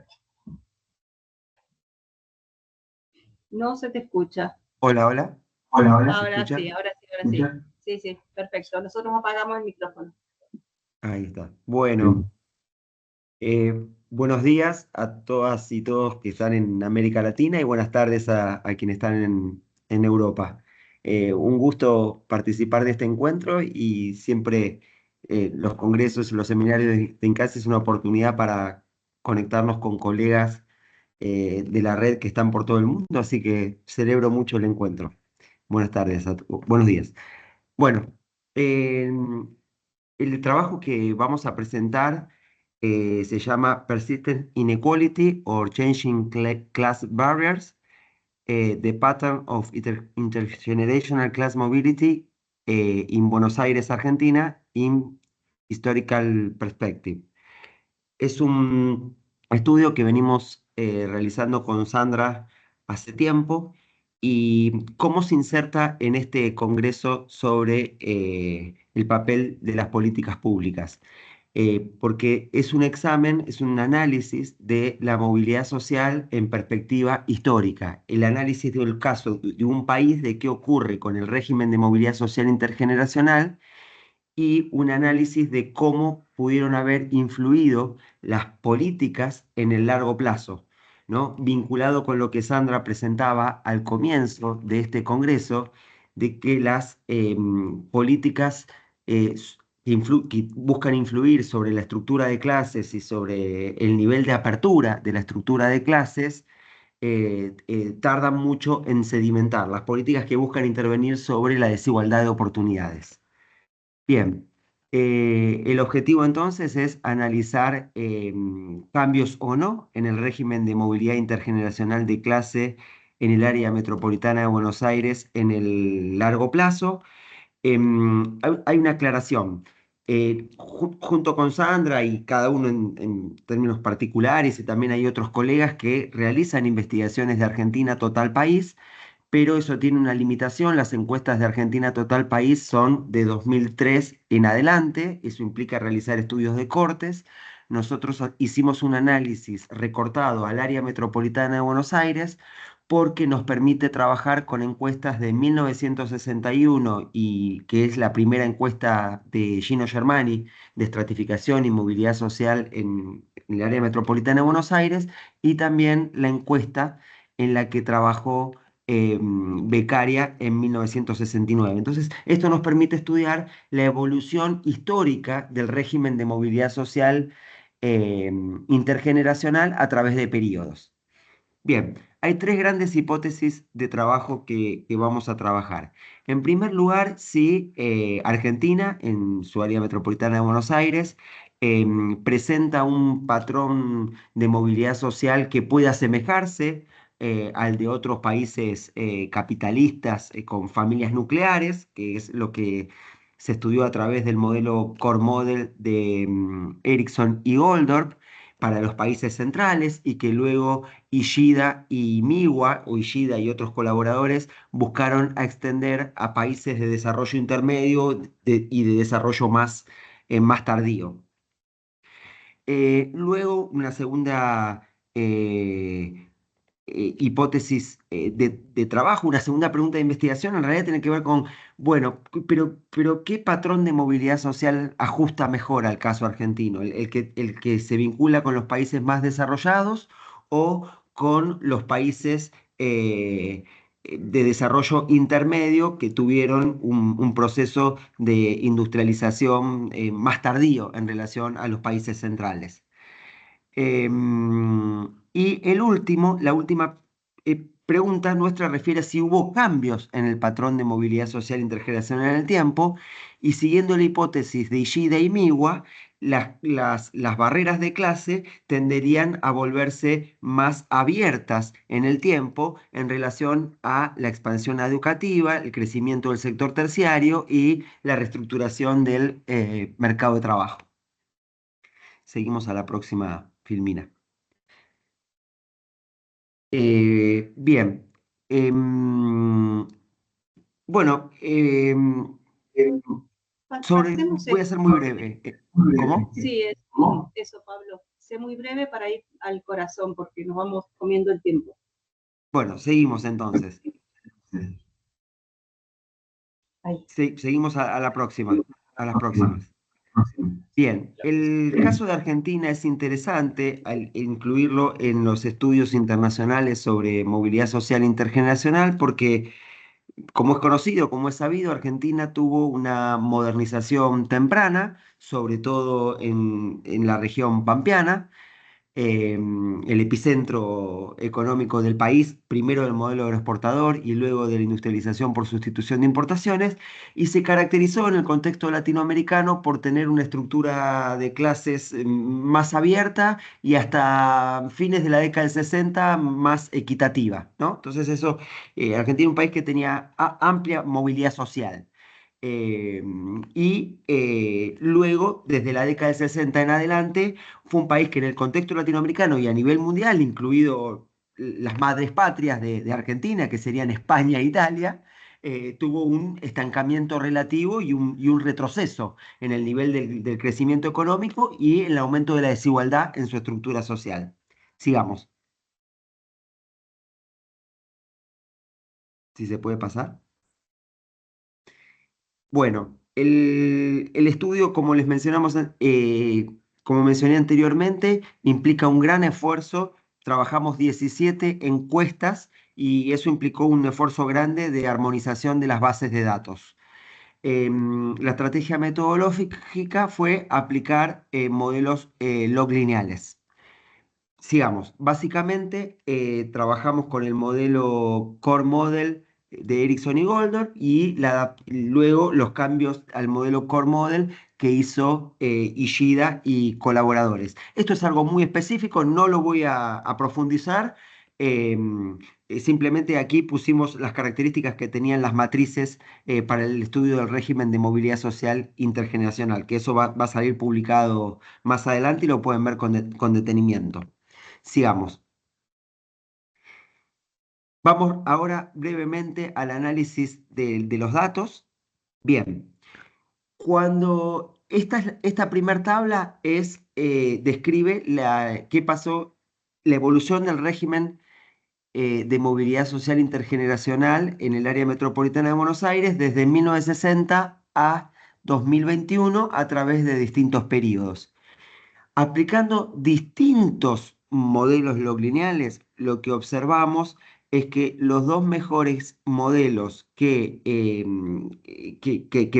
No se te escucha.
Hola, hola.
Ahora sí. Sí, perfecto. Nosotros apagamos el micrófono.
Ahí está. Bueno, buenos días a todas y todos que están en América Latina, y buenas tardes a quienes están en Europa. Un gusto participar de este encuentro, y siempre los congresos, los seminarios de INCASE es una oportunidad para conectarnos con colegas de la red que están por todo el mundo, así que celebro mucho el encuentro. Buenas tardes, buenos días. Bueno, El trabajo que vamos a presentar se llama Persistent Inequality or Changing Class Barriers, The Pattern of Intergenerational Class Mobility in Buenos Aires, Argentina, in Historical Perspective. Es un estudio que venimos realizando con Sandra hace tiempo y cómo se inserta en este congreso sobre el papel de las políticas públicas. Porque es un examen, es un análisis de la movilidad social en perspectiva histórica, el análisis del caso de un país, de qué ocurre con el régimen de movilidad social intergeneracional y un análisis de cómo pudieron haber influido las políticas en el largo plazo, ¿no? Vinculado con lo que Sandra presentaba al comienzo de este congreso, de que las políticas que buscan influir sobre la estructura de clases y sobre el nivel de apertura de la estructura de clases, tardan mucho en sedimentar, las políticas que buscan intervenir sobre la desigualdad de oportunidades. Bien, el objetivo entonces es analizar cambios o no en el régimen de movilidad intergeneracional de clase en el área metropolitana de Buenos Aires en el largo plazo. Hay una aclaración. Junto con Sandra y cada uno en términos particulares, y también hay otros colegas que realizan investigaciones de Argentina Total País, pero eso tiene una limitación. Las encuestas de Argentina Total País son de 2003 en adelante, eso implica realizar estudios de cortes. Nosotros hicimos un análisis recortado al área metropolitana de Buenos Aires porque nos permite trabajar con encuestas de 1961, y que es la primera encuesta de Gino Germani de estratificación y movilidad social en el área metropolitana de Buenos Aires, y también la encuesta en la que trabajó Beccaria en 1969. Entonces, esto nos permite estudiar la evolución histórica del régimen de movilidad social intergeneracional a través de periodos. Bien, hay tres grandes hipótesis de trabajo que vamos a trabajar. En primer lugar, si Argentina, en su área metropolitana de Buenos Aires, presenta un patrón de movilidad social que pueda asemejarse al de otros países capitalistas con familias nucleares, que es lo que se estudió a través del modelo Core Model de Ericsson y Goldorp para los países centrales, y que luego Ishida y Miwa, o Ishida y otros colaboradores, buscaron a extender a países de desarrollo intermedio y de desarrollo más tardío. Luego, una segunda hipótesis de trabajo, una segunda pregunta de investigación, en realidad tiene que ver con, bueno, pero ¿qué patrón de movilidad social ajusta mejor al caso argentino? ¿El que se vincula con los países más desarrollados o con los países de desarrollo intermedio que tuvieron un proceso de industrialización más tardío en relación a los países centrales? Y la última pregunta nuestra refiere a si hubo cambios en el patrón de movilidad social intergeneracional en el tiempo, y siguiendo la hipótesis de Ishida y Miwa, las barreras de clase tenderían a volverse más abiertas en el tiempo en relación a la expansión educativa, el crecimiento del sector terciario y la reestructuración del mercado de trabajo. Seguimos a la próxima filmina. Bien. Bueno, voy a ser muy breve. ¿Cómo?
Sí, eso, Pablo. Sé muy breve para ir al corazón, porque nos vamos comiendo el tiempo.
Bueno, seguimos entonces. Seguimos a la próxima, a las próximas. Bien, el caso de Argentina es interesante al incluirlo en los estudios internacionales sobre movilidad social intergeneracional porque, como es conocido, como es sabido, Argentina tuvo una modernización temprana, sobre todo en la región pampeana, el epicentro económico del país, primero del modelo agroexportador y luego de la industrialización por sustitución de importaciones, y se caracterizó en el contexto latinoamericano por tener una estructura de clases más abierta y hasta fines de la década del 60 más equitativa, ¿no? Entonces eso, Argentina es un país que tenía amplia movilidad social. Luego, desde la década del 60 en adelante, fue un país que en el contexto latinoamericano y a nivel mundial, incluido las madres patrias de Argentina, que serían España e Italia, tuvo un estancamiento relativo y un retroceso en el nivel del crecimiento económico y el aumento de la desigualdad en su estructura social. Sigamos. Si se puede pasar. Bueno, el estudio, como les mencionamos, como mencioné anteriormente, implica un gran esfuerzo. Trabajamos 17 encuestas y eso implicó un esfuerzo grande de armonización de las bases de datos. La estrategia metodológica fue aplicar modelos log lineales. Sigamos. Básicamente, trabajamos con el modelo Core Model de Ericsson y Goldor y luego los cambios al modelo Core Model que hizo Ishida y colaboradores. Esto es algo muy específico, no lo voy a profundizar. Simplemente aquí pusimos las características que tenían las matrices para el estudio del régimen de movilidad social intergeneracional, que eso va a salir publicado más adelante y lo pueden ver con detenimiento. Sigamos. Vamos ahora brevemente al análisis de los datos. Bien, cuando esta primera tabla describe qué pasó, la evolución del régimen de movilidad social intergeneracional en el área metropolitana de Buenos Aires desde 1960 a 2021 a través de distintos periodos. Aplicando distintos modelos log lineales, lo que observamos es que los dos mejores modelos que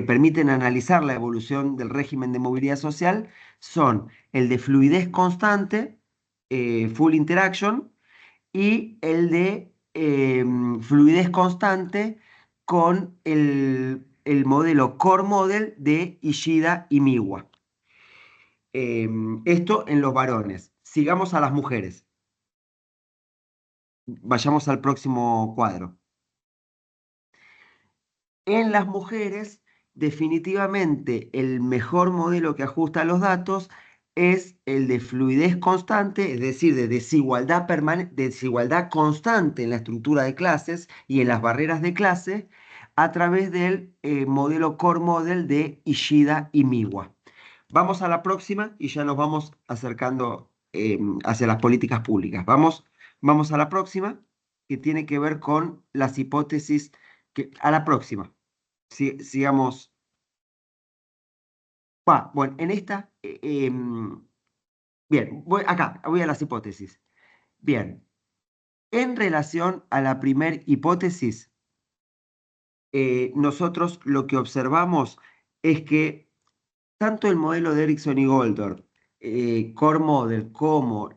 permiten analizar la evolución del régimen de movilidad social son el de fluidez constante, full interaction, y el de fluidez constante con el modelo Core Model de Ishida y Miwa. Esto en los varones. Sigamos a las mujeres. Vayamos al próximo cuadro. En las mujeres, definitivamente el mejor modelo que ajusta los datos es el de fluidez constante, es decir, de desigualdad constante en la estructura de clases y en las barreras de clase, a través del modelo Core Model de Ishida y Miwa. Vamos a la próxima y ya nos vamos acercando hacia las políticas públicas. Vamos a la próxima, que tiene que ver con las hipótesis. A la próxima. Sigamos. Bueno, en esta. Bien, voy a las hipótesis. Bien. En relación a la primera hipótesis, nosotros lo que observamos es que tanto el modelo de Ericsson y Goldor, Core Model, como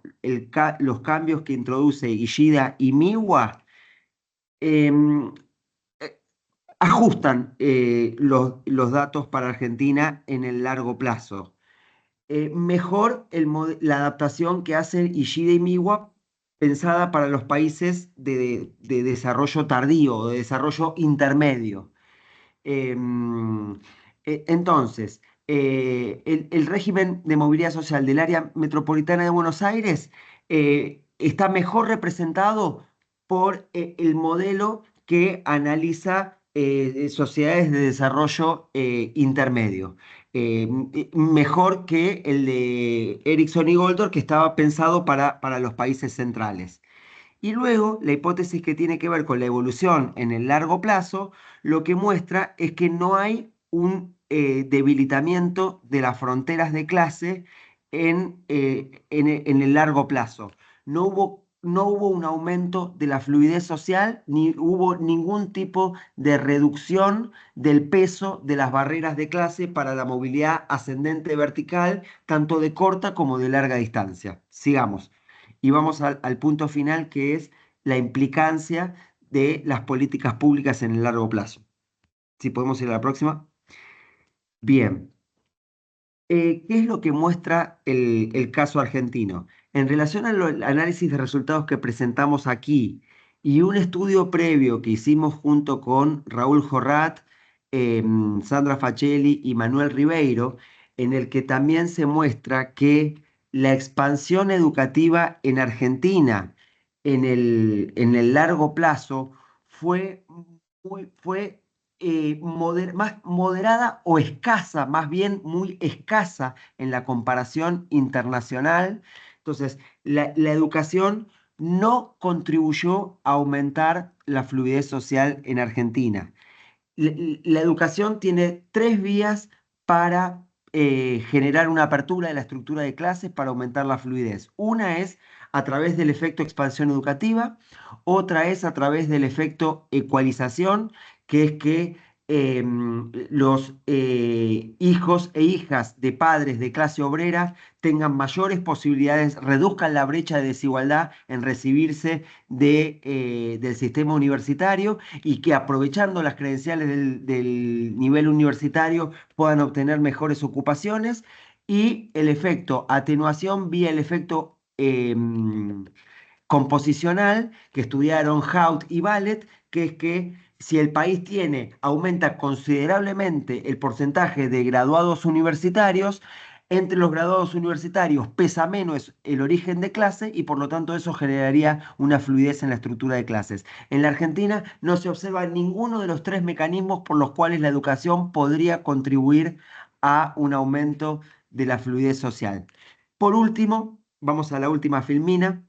los cambios que introduce Ishida y Miwa, ajustan los datos para Argentina en el largo plazo. Mejor la adaptación que hacen Ishida y Miwa pensada para los países de desarrollo tardío, de desarrollo intermedio. Entonces, el régimen de movilidad social del área metropolitana de Buenos Aires está mejor representado por el modelo que analiza sociedades de desarrollo intermedio. Mejor que el de Ericsson y Goldor, que estaba pensado para los países centrales. Y luego, la hipótesis que tiene que ver con la evolución en el largo plazo, lo que muestra es que no hay un debilitamiento de las fronteras de clase en el largo plazo. No hubo no hubo un aumento de la fluidez social, ni hubo ningún tipo de reducción del peso de las barreras de clase para la movilidad ascendente vertical, tanto de corta como de larga distancia. Sigamos. Y vamos al punto final, que es la implicancia de las políticas públicas en el largo plazo. Si podemos ir a la próxima. Bien. ¿Qué es lo que muestra el caso argentino? En relación al análisis de resultados que presentamos aquí y un estudio previo que hicimos junto con Raúl Jorrat, Sandra Facelli y Manuel Ribeiro, en el que también se muestra que la expansión educativa en Argentina en el largo plazo fue más moderada o escasa, más bien muy escasa en la comparación internacional. Entonces, la educación no contribuyó a aumentar la fluidez social en Argentina. La educación tiene 3 vías para generar una apertura de la estructura de clases para aumentar la fluidez. Una es a través del efecto expansión educativa, otra es a través del efecto ecualización, que es que los hijos e hijas de padres de clase obrera tengan mayores posibilidades, reduzcan la brecha de desigualdad en recibirse del sistema universitario, y que aprovechando las credenciales del nivel universitario puedan obtener mejores ocupaciones, y el efecto atenuación vía el efecto composicional que estudiaron Haut y Ballet, que es que si el país aumenta considerablemente el porcentaje de graduados universitarios, entre los graduados universitarios pesa menos el origen de clase y por lo tanto eso generaría una fluidez en la estructura de clases. En la Argentina no se observa ninguno de los 3 mecanismos por los cuales la educación podría contribuir a un aumento de la fluidez social. Por último, vamos a la última filmina.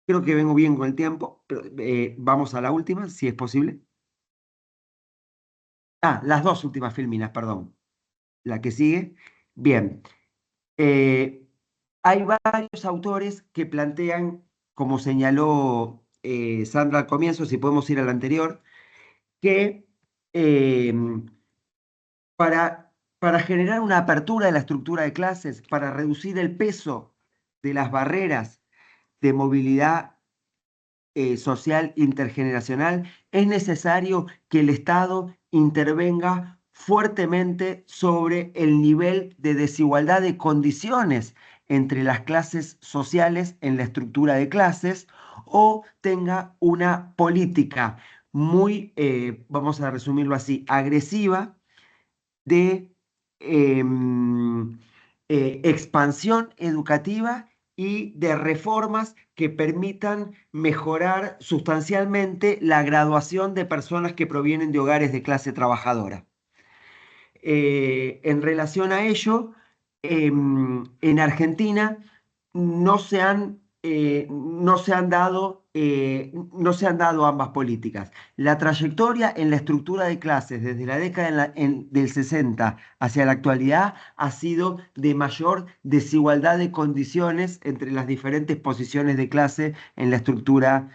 Creo que vengo bien con el tiempo, pero vamos a la última, si es posible. Las 2 últimas filminas, perdón. La que sigue. Bien. Hay varios autores que plantean, como señaló Sandra al comienzo, si podemos ir al anterior, que para generar una apertura de la estructura de clases, para reducir el peso de las barreras de movilidad social intergeneracional, es necesario que el Estado intervenga fuertemente sobre el nivel de desigualdad de condiciones entre las clases sociales en la estructura de clases, o tenga una política muy, vamos a resumirlo así, agresiva de expansión educativa y de reformas que permitan mejorar sustancialmente la graduación de personas que provienen de hogares de clase trabajadora. En relación a ello, en Argentina no se han dado ambas políticas. La trayectoria en la estructura de clases desde la década del 60 hacia la actualidad ha sido de mayor desigualdad de condiciones entre las diferentes posiciones de clase en la estructura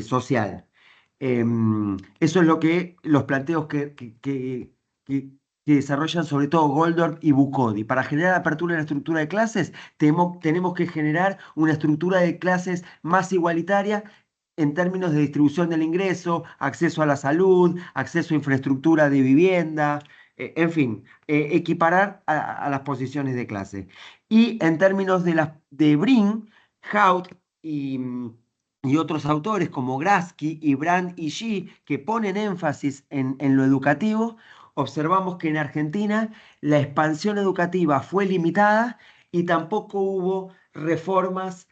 social. Eso es lo que los planteos que desarrollan sobre todo Goldorf y Bucodi. Para generar apertura en la estructura de clases, tenemos que generar una estructura de clases más igualitaria en términos de distribución del ingreso, acceso a la salud, acceso a infraestructura de vivienda, en fin, equiparar a las posiciones de clase. Y en términos de Brin, Haut y otros autores como Grassky y Brandt y Xi, que ponen énfasis en lo educativo, observamos que en Argentina la expansión educativa fue limitada y tampoco hubo reformas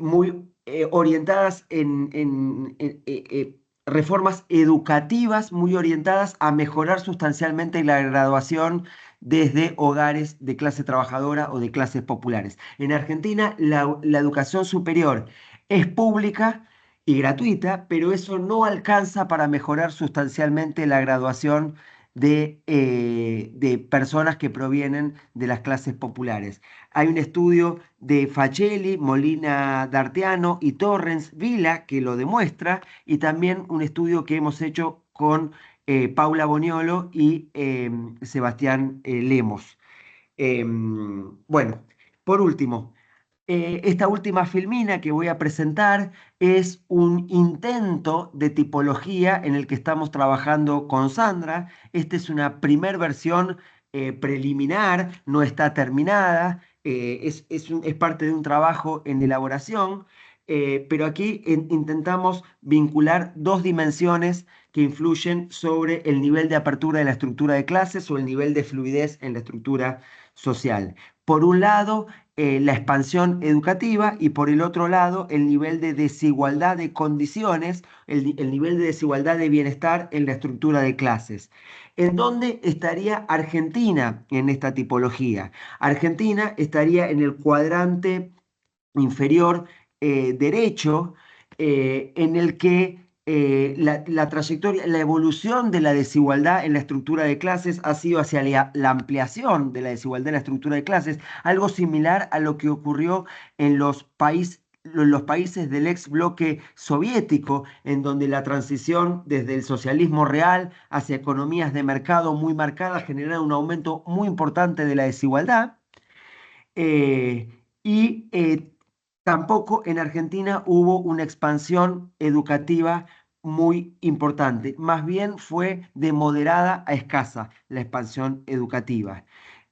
muy orientadas reformas educativas muy orientadas a mejorar sustancialmente la graduación desde hogares de clase trabajadora o de clases populares. En Argentina la educación superior es pública y gratuita, pero eso no alcanza para mejorar sustancialmente la graduación de personas que provienen de las clases populares. Hay un estudio de Facelli, Molina D'Arteano y Torrens Vila que lo demuestra, y también un estudio que hemos hecho con Paula Boniolo y Sebastián Lemos. Bueno, por último, esta última filmina que voy a presentar es un intento de tipología en el que estamos trabajando con Sandra. Esta es una primer versión preliminar, no está terminada, es parte de un trabajo en elaboración, pero aquí intentamos vincular dos dimensiones que influyen sobre el nivel de apertura de la estructura de clases o el nivel de fluidez en la estructura social. Por un lado, la expansión educativa, y por el otro lado, el nivel de desigualdad de condiciones, el nivel de desigualdad de bienestar en la estructura de clases. ¿En dónde estaría Argentina en esta tipología? Argentina estaría en el cuadrante inferior derecho, en el que la trayectoria, la evolución de la desigualdad en la estructura de clases ha sido hacia la ampliación de la desigualdad en la estructura de clases, algo similar a lo que ocurrió en los países del ex bloque soviético, en donde la transición desde el socialismo real hacia economías de mercado muy marcadas generaron un aumento muy importante de la desigualdad. Tampoco en Argentina hubo una expansión educativa muy importante. Más bien fue de moderada a escasa la expansión educativa.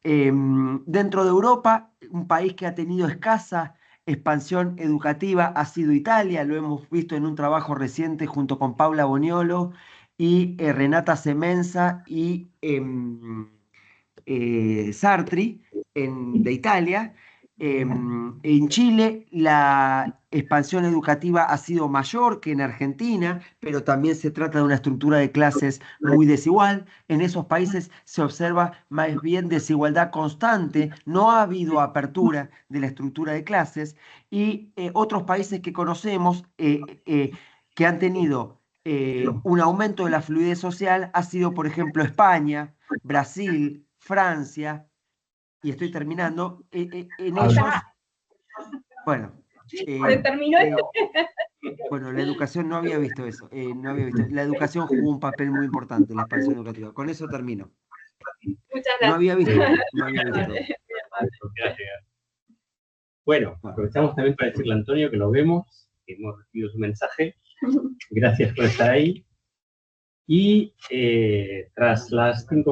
Dentro de Europa, un país que ha tenido escasa expansión educativa ha sido Italia. Lo hemos visto en un trabajo reciente junto con Paula Boniolo y Renata Semenza y Sartri de Italia. En Chile la expansión educativa ha sido mayor que en Argentina, pero también se trata de una estructura de clases muy desigual. En esos países se observa más bien desigualdad constante, no ha habido apertura de la estructura de clases, y otros países que conocemos que han tenido un aumento de la fluidez social ha sido, por ejemplo, España, Brasil, Francia, y estoy terminando, en ellos, bueno, bueno, la educación, no había visto eso, no había visto, la educación jugó un papel muy importante en la expansión educativa. Con eso termino.
Muchas gracias.
No había visto.
Gracias. Bueno, aprovechamos también para decirle a Antonio que lo vemos, que hemos recibido su mensaje. Gracias por estar ahí. Y tras las 5